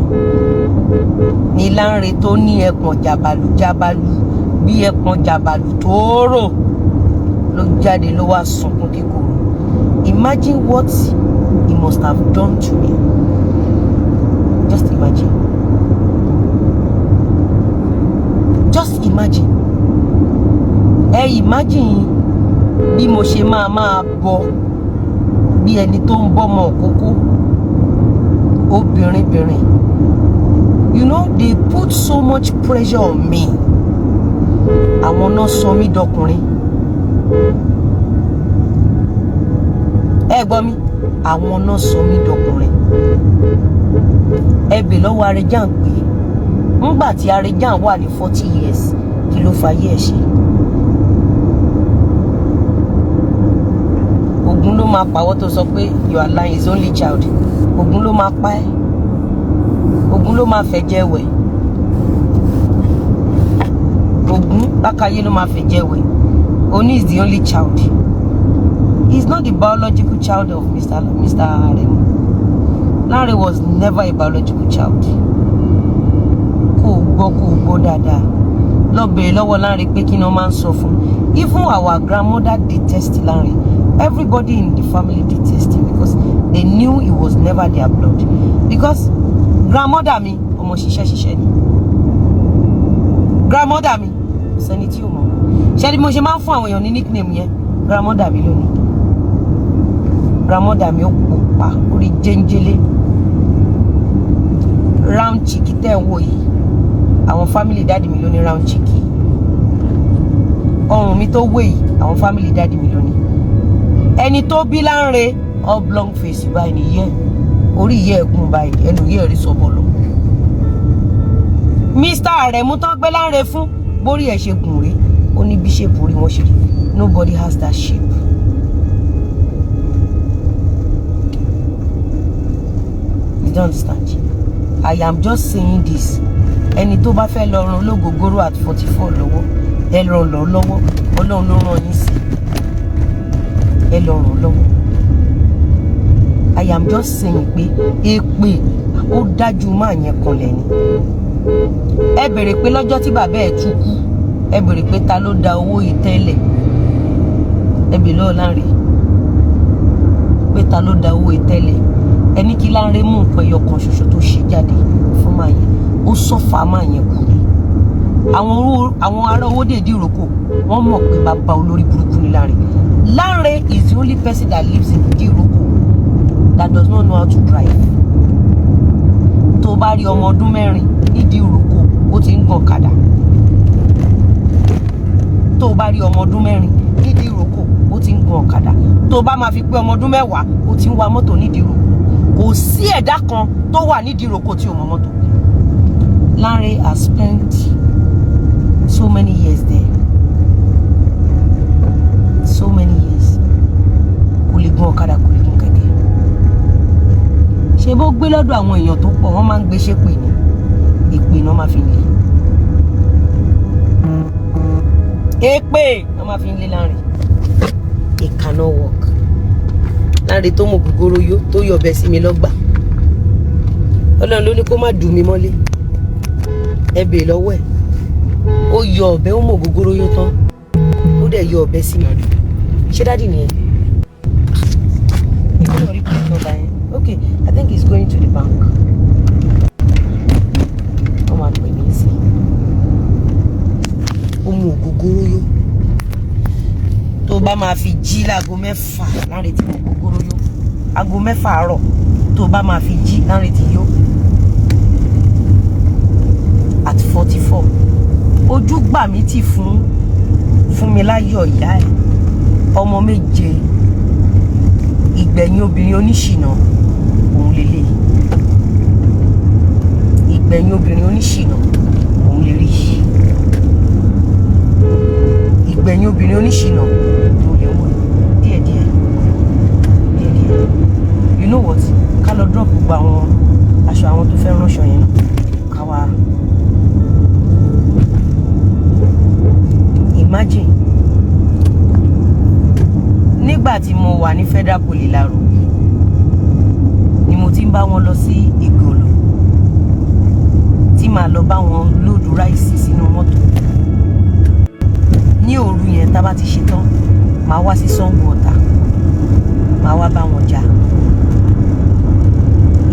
A: Ní Lanre tó ní ẹpọ̀n jàbàlù bí ẹpọ̀n jàbàlù tóóró ló jáde ló wá sunkún kíkorò. Imagine what he must have done to me. Just imagine. Just imagine. Imagine bí mo ṣe máa bọ̀ bí ẹni tó ń bọ́ mọ́ kókó. Obìnrin. You know, they put so much pressure on me. Àwọn náà sọ mí dọkùnrin. Ẹ gbọ́ mi, àwọn náà sọ mí dọkùnrin. Ẹ bẹ̀ lọ́wọ́ Arejan pé ńgbà tí Arejan wà ní 40 years, kí ló fayé ẹ̀ ṣe? Ògún ló máa pàwọ́ tó sọ pé you are lying, his only child. Ògún ló máa pa ẹ́. Ògún ló máa fẹ̀jẹ̀ wẹ̀. Ògún lákàyé ló máa fẹ̀jẹ̀ wẹ̀. Oni is the only child. He's not the biological child of Mr. Aremu. Lanre was never a biological child. Kò gbọ́ dáadáa. lọ bèrè lọ́wọ́ Lanre pé kí ni wọ́n máa ń sọ fún. Even our grandmother detested Lanre. Everybody in the family detested him because they knew it was never their blood. Because grandmother mi ọmọ ṣiṣẹ́ ni. Grandmother mi sẹ́ni tí ó mọ̀. Ṣé ni mo ṣe máa ń fún àwọn èèyàn ní nickname yẹn? Grandmother mi lónìí. Grandmother mi ó pupa orí jẹ́ńjẹ́lé. Round cheeky tẹ́ ń wò yìí. Àwọn family daddy mi ló ní round cheeky. Ọrùn mi tó wé yìí àwọn family daddy mi ló ní. Ẹni tó bí Lanre oblong face báyìí nìyẹn. Orí yẹ ẹ̀gún báyìí ẹnu yẹ rí sọ́bọ̀lọ̀. Mr. Aremu tán gbé Lanre fún borí ẹ̀ ṣe gùn rí. Ó ní bí shape orí wọn ṣe rí. Nobody has that shape. You don't understand? I am just saying this. Ẹni tó bá fẹ́ lọ ran ológogoro at 44 lọ́wọ́ ẹ lọ ràn lọ́wọ́ Ọlọ́run ló ràn yín sí ẹ lọ ràn lọ́wọ́. I am just saying pé èpè ó dájú máa yẹn kanlẹ̀ ni. Ẹ bèrè pé lọ́jọ́ tí bàbá ẹ̀ tún kú ẹ bèrè pé ta ló da owó yìí tẹ́lẹ̀ ẹ bèrè lọ́wọ́ Lanre pé ta ló da owó yìí tẹ́lẹ̀ ẹni kí Lanre mú nǹkan ẹyọ kan ṣoṣo tó ṣe jáde fún máa yẹn ó sọ́fà máa yẹn kú ni. Àwọn ará owó dèdí ìrókò wọ́n mọ̀ pé bàbá olórí burúkú ni Lanre. Lanre is the only person that lives in the Iroko that does not know how to drive. Tó bá rí ọmọ ọdún mẹ́rin nídìí ìrókò ó ti ń gan ọ̀kadà. Tó bá rí ọmọ ọdún mẹ́rin nídìí ìrókò ó ti ń gan ọ̀kadà. Tó bá máa fi pé ọmọ ọdún mẹ́wàá ó ti ń wa mọ́tò nídìí ìrókò. Kò sí ẹ̀dá kan tó wà nídìí ìrókò tí ò mọ mọ́tò. Lanre has spent so many years there. So many years. Kò lè gun ọ̀kadà kò lè gun kẹ̀kẹ́. Ṣé bó gbé lọ́dọ̀ àwọn èèyàn tó pọ̀ wọ́n máa ń gbé ṣépè ni. Èpè náà máa fi lé. Èpè náà máa fi lé Lanre. It cannot work. Lanre tó mọ gogoro yó tó yọ̀bẹ sí mi lọ́gbà. Ọlọ́run ló ní kó má dùn mí mọ́lé. Ẹ bèè lọ́wọ́ ẹ̀. Ó yọ ọ̀bẹ ó mọ gogoro yó tán. Ó dẹ̀ yọ ọ̀bẹ sí mi. Ṣé dádì nìyẹn? Okay, I think he's going to the bank. Ó máa pè mí sí. Ó mọ gogoro yó. Tó bá máa fi jí láago 6 Lanre tí mọ gogoro yó. Aago 6 àárọ̀ tó bá máa fi jí Lanre tí yó. At 44 ojú gbà mí tì fún mi láyọ̀ ìyá ẹ̀ ọmọ 7 ìgbẹ̀yìn obìnrin oníṣìnà òun lélẹ̀ ìgbẹ̀yìn obìnrin oníṣìnà òun lè rí ìgbẹ̀yìn obìnrin oníṣìnà òun lè wò díẹ̀díẹ̀ you know what ká lọ drop gbogbo àwọn aṣọ àwọn tó fẹ́ ránṣọ yẹn náà ká wá. Imagine nígbà tí mo wà ní Federal Poly Laro ni mo ti ń bá wọn lọ sí Ìgbòlò tí màá lọ bá wọn lóòdù ráìsì sínú mọ́tò ní òru yẹn tá bá ti ṣe tán màá wá sí Sango Ọ̀tà màá wá bá wọn jà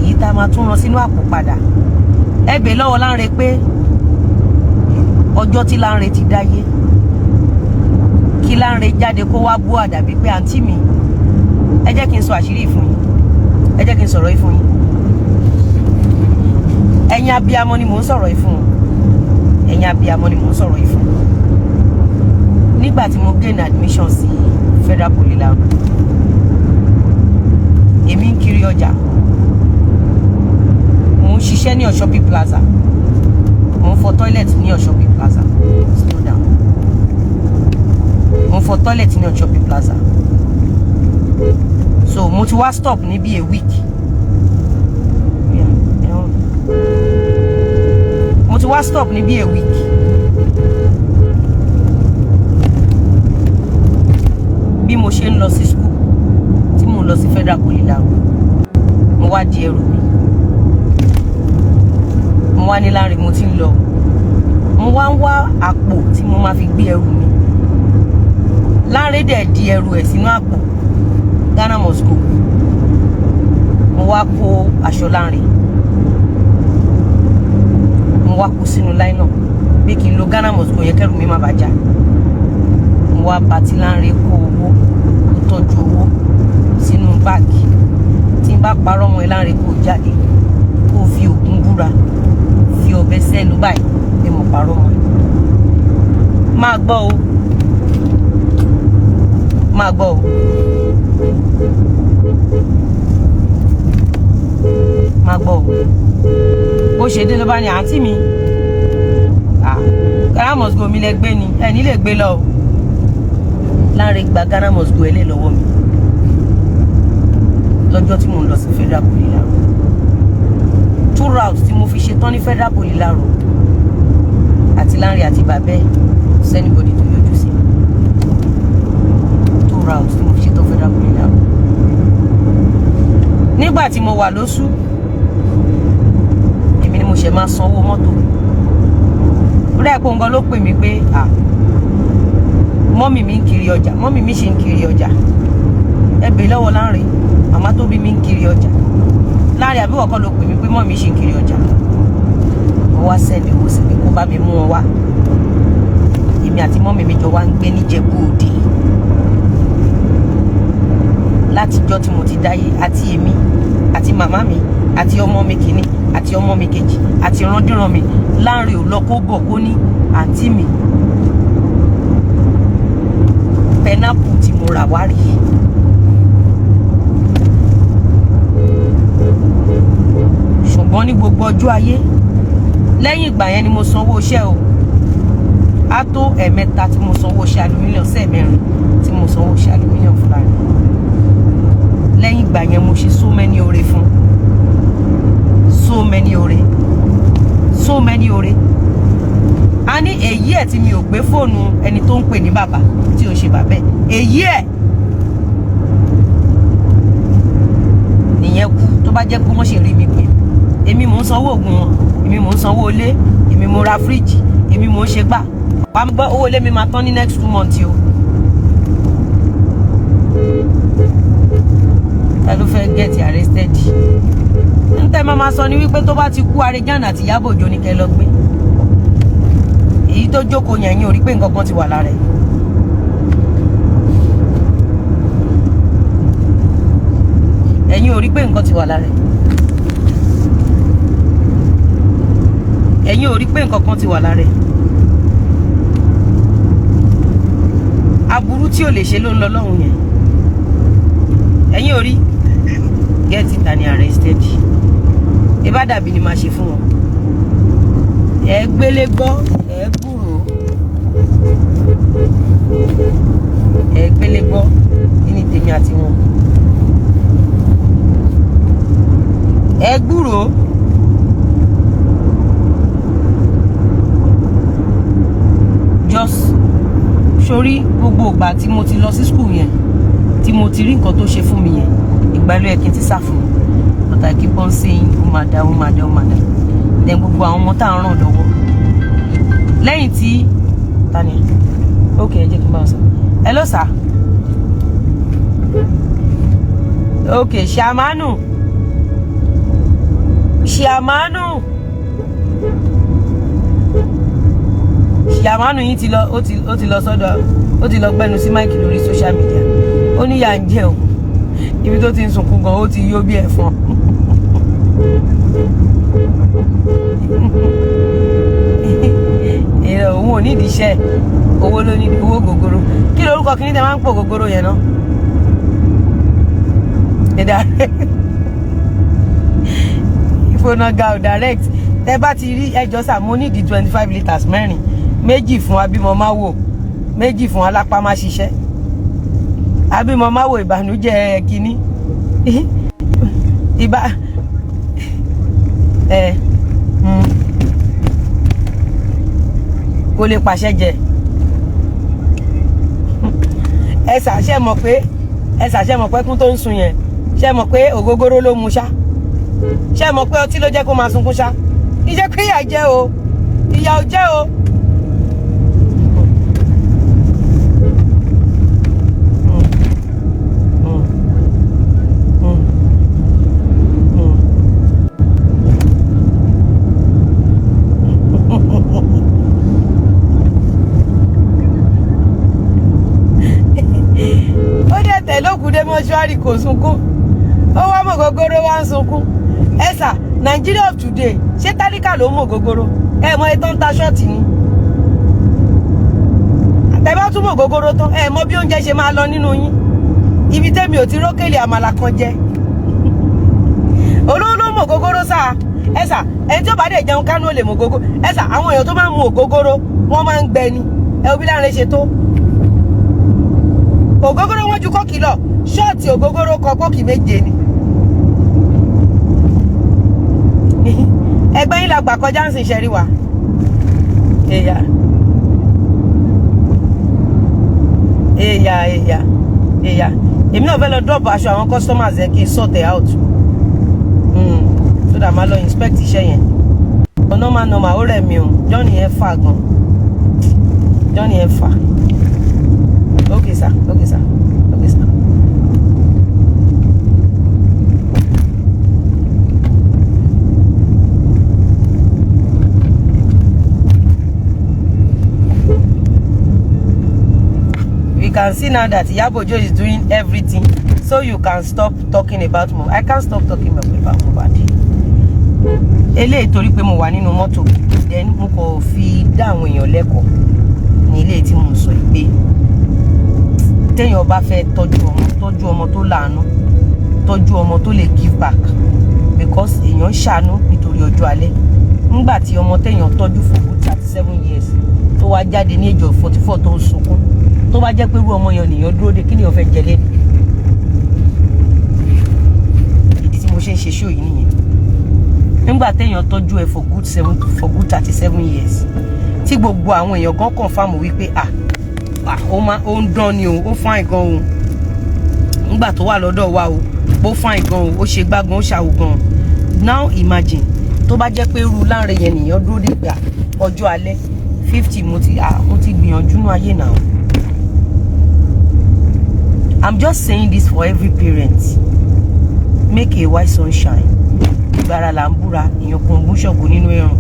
A: èyí tá máa tún rán sínú àpò padà ẹ bẹ̀ lọ́wọ́ Lanre pé ọjọ́ tí Lanre ti dáyé kí Lanre jáde kó wá bú àdàbí pé àǹtí mi ẹ jẹ́ kí n sọ àṣírí fún yín ẹ jẹ́ kí n sọ̀rọ̀ yìí fún yín ẹ̀yin abiyamọ ni mò ń sọ̀rọ̀ yìí fún ẹ̀yin abiyamọ ni mò ń sọ̀rọ̀ yìí fún nígbà tí mo gain admission sí Federal Poly Laro èmi ń kiri ọjà mò ń ṣiṣẹ́ ní Oshopi Plaza mo ń fọ toilet ní Oshopi Plaza slow down mo ń fọ toilet ní Oshopi Plaza so mo ti wá stop ní bí a week mo ti wá stop ní bí a week bí mo ṣe ń lọ sí school tí mo ń lọ sí Federal Poly Laro mo wá di ẹrù mi mo wá ní Lanre mo ti ń lọ mo wá ń wá àpò tí mo máa fi gbé ẹrù mi. Láńrè dẹ̀ di ẹrù ẹ̀ sínú àpò Ghana must go. Mo wá kó aṣọ Láńrè, mo wá kó sínú láìnà bí kí n lo Ghana must go yẹn kẹrù mi má bàjá. Mo wá bá tí Láńrè kó owó, ó tọ́jú owó sínú báàgì. Tí n bá parọ́ mọ́ ẹ Láńrè kó jáde, kó fi ògùn búra, fi ọ̀bẹ sẹ́nu báyìí ni mo parọ́ mọ́ ẹ. Máa gbọ́ o, máa gbọ́ o, máa gbọ́ o. Bó ṣe dé ló bá ní àǹtí mi, Ghana must go mi lẹ gbé ni, ẹni lè gbé lọ o. Láńrè gba Ghana must go ẹlẹ́ lọ́wọ́ mi lọ́jọ́ tí mo ń lọ sí Federal Police Laro. 2 routes tí mo fi ṣe tán ní Federal Police Laro àti Láńrè àti bàbá ẹ̀ sẹ́nibọ̀dì tó yọjú sí. 2 routes tí mo fi ṣe tán Federal Police Laro. Nígbà tí mo wà lóṣù, èmi ni mo ṣe máa sanwó mọ́tò. Rẹ́ pé nǹkan ló pè mí pé mọ́mì mi ń kiri ọjà, mọ́mì mi ṣe ń kiri ọjà. Ẹ bèè lọ́wọ́ Láńrè, màmá tó bí mi ń kiri ọjà. Láńrè àbí wọ́n kọ́ ló pè mí pé mọ́mì mi ṣe ń kiri ọjà. Mo wá sẹ́ni owó sí pé kó bá mi mú wọn wá. Èmi àti mọ́mì mi jọ wá ń gbé níjẹ̀bú Òde. Látijọ́ tí mo ti dáyé, àti èmi àti màmá mi àti ọmọ mi kìíní àti ọmọ mi kejì àti ìrandíran mi, Láńrè ò lọ kó bọ̀ kó ní àǹtí mi pẹnápù tí mo rà wá rí. Ṣùgbọ́n ní gbogbo ọjọ́ ayé lẹ́yìn ìgbà yẹn ni mo sanwó iṣẹ́ o. Á tó ẹ̀mẹ́ta tí mo sanwó iṣẹ́ aluminium, sẹ́ẹ̀mẹ́rin tí mo sanwó iṣẹ́ aluminium fúnra rẹ̀. Lẹ́yìn ìgbà yẹn mo ṣe so many oore fún, so many oore, so many oore. A ní èyí ẹ̀ tí mi ò gbé fóònù ẹni tó ń pè ní bàbá tí ò ṣe bàbá ẹ̀, èyí ẹ̀ nìyẹn kú. Tó bá jẹ́ pé wọ́n ṣe rí mi pé èmi mò ń sanwó oògùn wọn, èmi mò ń sanwó ilé, èmi mò ń ra fíríjì, èmi mò ń ṣe gbà. Wàá gbọ́ owó ilé mi máa tán ní next 2 months o. Ta ló fẹ́ get arrested? Ń tẹ́ máa sọ ni wípé tó bá ti kú Arẹjánà àti Ìyábọ̀ Òjó ní kẹ́ lọ gbé. Èyí tó jókòó yẹn yín ò rí pé nǹkan kan ti wà lára ẹ̀. Ẹ̀yin ò rí pé nǹkan ti wà lára ẹ̀. Ẹ̀yin ò rí pé nǹkan kan ti wà lára ẹ̀. Aburú tí ò lè ṣe ló ń lọ lọ́hùn yẹn. Ẹ̀yin ò rí get it and arrested. Ìbá dàbí ni máa ṣe fún wọn. Ẹ gbélé gbọ́, ẹ gbúrò. Ẹ gbélé gbọ́ ní tèmi àti wọn. Ẹ gbúrò. Just sórí gbogbo ìgbà tí mo ti lọ sí school yẹn, tí mo ti rí nǹkan tó ṣe fún mi yẹn, ìgbà ló yẹ kí n ti sá fún un. But I keep on saying ó máa dá, ó máa dá, ó máa dá. Then gbogbo àwọn ọmọ tá à ń ràn lọ́wọ́. Lẹ́yìn tí tani, ok ẹ jẹ́ kí n bá ọ sọ. Hello sir. Ok Ṣàmánù. Ṣàmánù. Ṣàmánù yìí ti lọ, ó ti lọ sọ́dọ̀, ó ti lọ gbẹnu sí máìkì lórí social media. Ó ní yà ń jẹ o. Ibi tó ti ń sunkún gan ó ti yó bí ẹ̀fọn. Òun ò nídìí iṣẹ́, owó ló ní, owó gògóró. Kí lorúkọ kí ní tẹ máa ń pò gògóró yẹn náà? Ìfọ̀nàgà ò direct. Tẹ bá ti rí ẹjọ́ sà, mo nídìí 25 litres mẹ́rin, méjì fún abímọ máa wò, méjì fún alápá má ṣiṣẹ́. Abímọ máa wò ìbànújẹ́ kínní. Ìbá kò lè pàṣẹ jẹ. Ẹ ṣàṣẹ mọ̀ pé kún tó ń sun yẹn, ṣe mọ̀ pé ògógóró ló mu ṣá, ṣe mọ̀ pé ọtí ló jẹ́ kó máa sunkún ṣá. Ìjẹ́ pé ìyà jẹ́ o, ìyà ò jẹ́ o. everybody kò sunkún ó wá mọ̀ gógóró wá ń sunkún ẹ sà Nigeria of today ṣé tálíkà ló mọ̀ gógóró ẹ mọ̀ ètò ń ta ṣọ́ọ̀tì ni tẹ́ bá tún mọ̀ gógóró tán ẹ mọ̀ bí oúnjẹ ṣe máa lọ nínú yín ibi tẹ́mi ò ti rókèlè àmàlà kan jẹ olówó ló mọ̀ gógóró sáà ẹ sà ẹni tí ó bá dé jẹun kánú ó lè mọ̀ gógóró ẹ sà àwọn èèyàn tó máa ń mu ògógóró wọ́n máa ń gbẹ ni ẹ òbí láàrin ṣe tó ògógóró wọn ju kọ́kì lọ ṣọ́ọ̀tì ògógóró kan kọ́kì méje ni ẹgbẹ́ yín la gbà kọjá ń sìn ṣẹ́rí wa èyà èmi náà fẹ́ lọ drop aṣọ àwọn customers ẹ̀ kí n sort it out so that máa lọ inspect iṣẹ́ yẹn normal ó rẹ̀ mi o Johnny yẹn fà gan Johnny yẹn fà okay sir. We can see now that Yabojo is doing everything so you can stop talking about Mohbad. I can't stop talking about Mohbad. Eléyìí torí pé mo wà nínú mọ́tò then mo kò fi dá àwọn èèyàn lẹ́kọ̀ọ́ ní ilé tí mo sọ pé téèyàn bá fẹ́ tọ́jú ọmọ tó láàánú tọ́jú ọmọ tó lè give back because èèyàn ṣàánú nítorí ọjọ́ alẹ́ nígbà tí ọmọ téèyàn tọ́jú for good 37 years tó wá jáde ní age of 44 tó ń sunkún tó bá jẹ́ pé irú ọmọ yẹn nìyẹn dúró de kí ni ó fẹ́ jẹ lẹ́nu ìdí tí mo ṣe ń ṣe show yìí nìyẹn nígbà téèyàn tọ́jú ẹ for good 37 years tí gbogbo àwọn èèyàn gan confirm wípé ó ń dán ni o ó fine gan o nígbà tó wà lọ́dọ̀ wa o ó fine gan o ó ṣe gbá gan ó ṣàwò gan now imagine tó bá jẹ́ pé irú láàrin yẹn nìyẹn dúró de pé ọjọ́ alẹ́ 50 mo ti gbìyànjú ní ayé náà. I'm just saying this for every parent. Make a white sunshine. Ìgbára là ń búra, èèyàn kò ń bú ṣọ̀gbọ́n nínú ẹ̀rùn.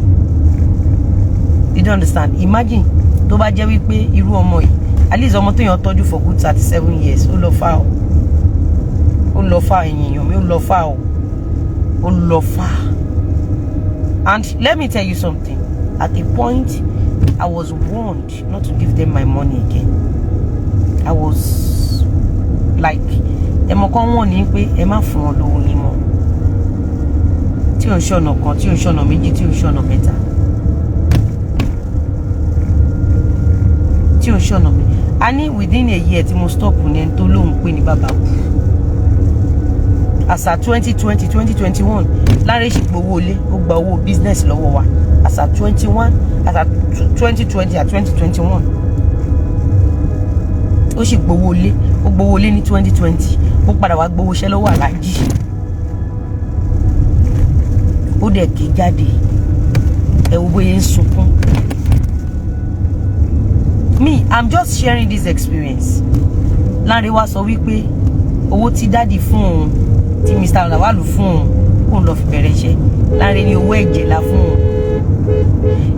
A: You don't understand? Imagine tó bá jẹ́ wípé irú ọmọ yìí, at least ọmọ tó yàn tọ́jú for good 37 years, ó lọ fà o. Ó lọ fà èèyàn mi, ó lọ fà o. Ó lọ fà. And let me tell you something. At a point, I was warned not to give them my money again. I was like ẹmọ kan wọ́n ní pé ẹ má fún wọn lówó yín mọ́ tí ò ń ṣọ̀nà kan tí ò ń ṣọ̀nà méjì tí ò ń ṣọ̀nà mẹ́ta tí ò ń ṣọ̀nà mi a ní within a year tí mo stop ní ẹni tó lóun pé ní bàbá kú àṣà 2020 2021 Láre ṣì gbowó ilé ó gba owó business lọ́wọ́ wa àṣà 2020 àti 2021 ó sì gbowó ilé ó gbowó ilé ní 2020 ó padà wá gbowó iṣẹ́ lọ́wọ́ aláàjì ó dẹ̀ ké jáde ẹ wo bóyá ń sunkún. Me, I'm just sharing this experience. Láre wá sọ wípé owó tí dáàdì fún òun tí Mr. Lawalu fún òun kò lọ fi bẹ̀rẹ̀ iṣẹ́ Láre ní owó ẹ̀jẹ̀ la fún òun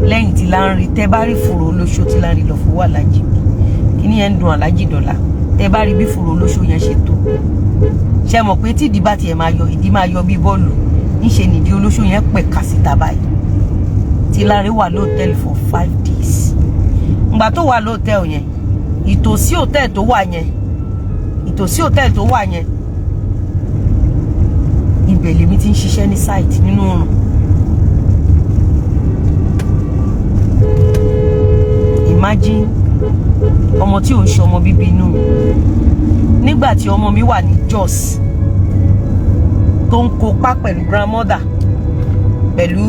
A: lẹ́yìn tí Láre tẹ́ bá rí fòrò olóṣó tí Láre lọ fowó aláàjì kíní yẹn ń dùn aláàjì dọ́là tẹ́ bá rí bí fòrò olóṣó yẹn ṣe tó ṣe mọ̀ pé tí ìdí bá tiẹ̀ máa yọ ìdí máa yọ bí bọ́ọ̀lù níṣe nìdí olóṣó yẹn pẹ̀ka síta báyìí tí Láre wà lóòtẹ́ẹ̀lì for 5 days ìgbà tó wà lóòtẹ́ẹ̀lì yẹn ìtòsí hòtẹ́ẹ̀lì tó wà yẹn ibẹ̀ lèmi ti ń ṣiṣẹ́ ní site nínú oòrùn imagine ọmọ tí ò ń ṣe ọmọ bíbí inú mi nígbà tí ọmọ mi wà ní Jos tó ń kópa pẹ̀lú grandmother pẹ̀lú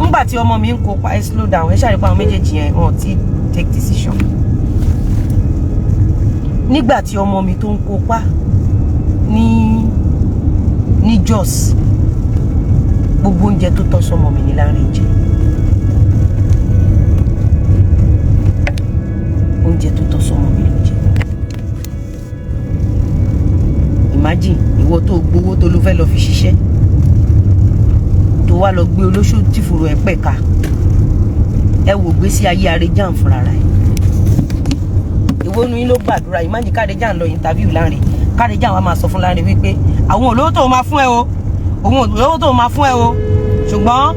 A: nígbà tí ọmọ mi ń kópa ẹ slow down ẹ ṣàrípa àwọn méjèèjì yẹn wọn ti take decision nígbà tí ọmọ mi tó ń kópa ní Jos gbogbo oúnjẹ tó tọ́ sọmọ mi ní Láre jẹ oúnjẹ tó tọ́ sọmọ mi ló jẹ imagine ìwọ tó gbowó tó ló fẹ́ lọ fi ṣiṣẹ́ tó wá lọ gbé olóṣó tí fòrò ẹ̀ pẹ̀ka ẹ wò gbé sí ayé arẹjàn fúnra rẹ̀ ìwọ nu yín ló gbàdúrà imagine Kádéjà ń lọ interview Lanre Kádéjà wa máa sọ fún Lanre wípé àwọn olówó tó máa fún ẹ o òun olówó tó máa fún ẹ o ṣùgbọ́n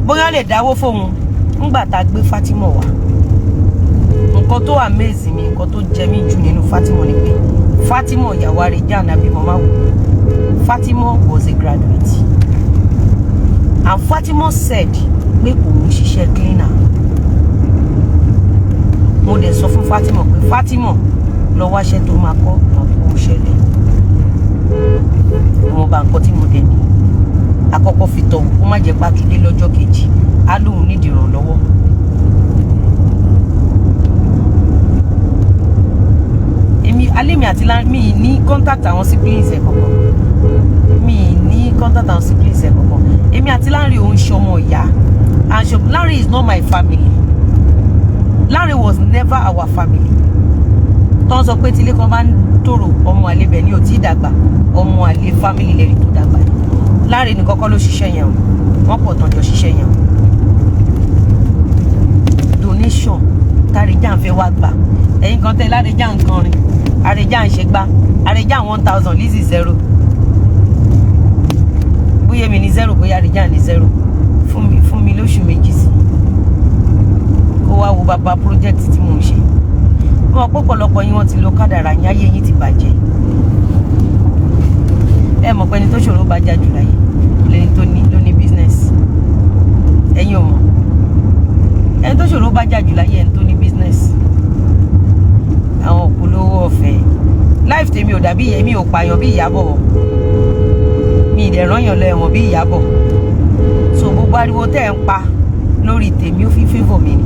A: bóyá lè dáwó fóun ńgbà tá gbé Fatima wá nǹkan tó amaze mi nǹkan tó jẹ mí jù nínú Fatima ni pé Fatima ìyàwó Àrèjà nàbí mama wò Fatima was a graduate and Fatima said pé òun ṣiṣẹ́ cleaner mo dẹ̀ sọ fún Fatima pé Fatima lọ wáṣẹ́ tó máa kọ́ àpò ṣẹlẹ̀ mo bá nǹkan tí mo dẹ̀ ní àkọ́kọ́ fi tọ̀ kó má jẹ́ pàtúndé lọ́jọ́ kejì á lóun nídìí ìrànlọ́wọ́. Alẹ́mi àti mi ní contact àwọn siblings ẹ̀ kankan mi ní contact àwọn siblings ẹ̀ kankan èmi àti Lanre òun ṣọmọ ìyá and Lanre is not my family Lanre was never our family tó ń sọ pé tílé kan bá ń tòrò ọmọ àlè bẹ̀ ní ò tí dàgbà ọmọ àlè family lẹ́rìí tó dàgbà Lanre ní kọ́kọ́ ló ṣiṣẹ́ yẹn o wọ́n pọ̀ tán jọ ṣiṣẹ́ yẹn o donation Kádéjà ń fẹ́ wá gbà ẹ̀yin kan tẹ́ Ládéjà ń kọrin Àrèjà ń ṣe gbá Àrèjà 1000 Lizzy 0 bóyá mi ní 0 bóyá Àrèjà ní 0 fún mi lóṣù méjì sí kó wá wo bàbá project tí mò ń ṣe wọn pọ̀pọ̀lọpọ̀ yín wọ́n ti lo kádàrá yín ayé yín ti bàjẹ́ ẹ mọ̀ pé ẹni tó ṣòro bá jà jù láyé lẹni tó ní ló ní business ẹ̀yin ò mọ̀ ẹni tó ṣòro bá jà jù láyé ẹni tó ní business àwọn òpolówó ọ̀fẹ́ life tèmi ò dàbí èmi ò pààyàn bí Ìyábọ̀ mi ìdẹ̀ rányàn lọ ẹ̀wọ̀n bí Ìyábọ̀ so gbogbo ariwo tẹ́ ẹ̀ ń pa lórí tèmi ó fi favour mi ni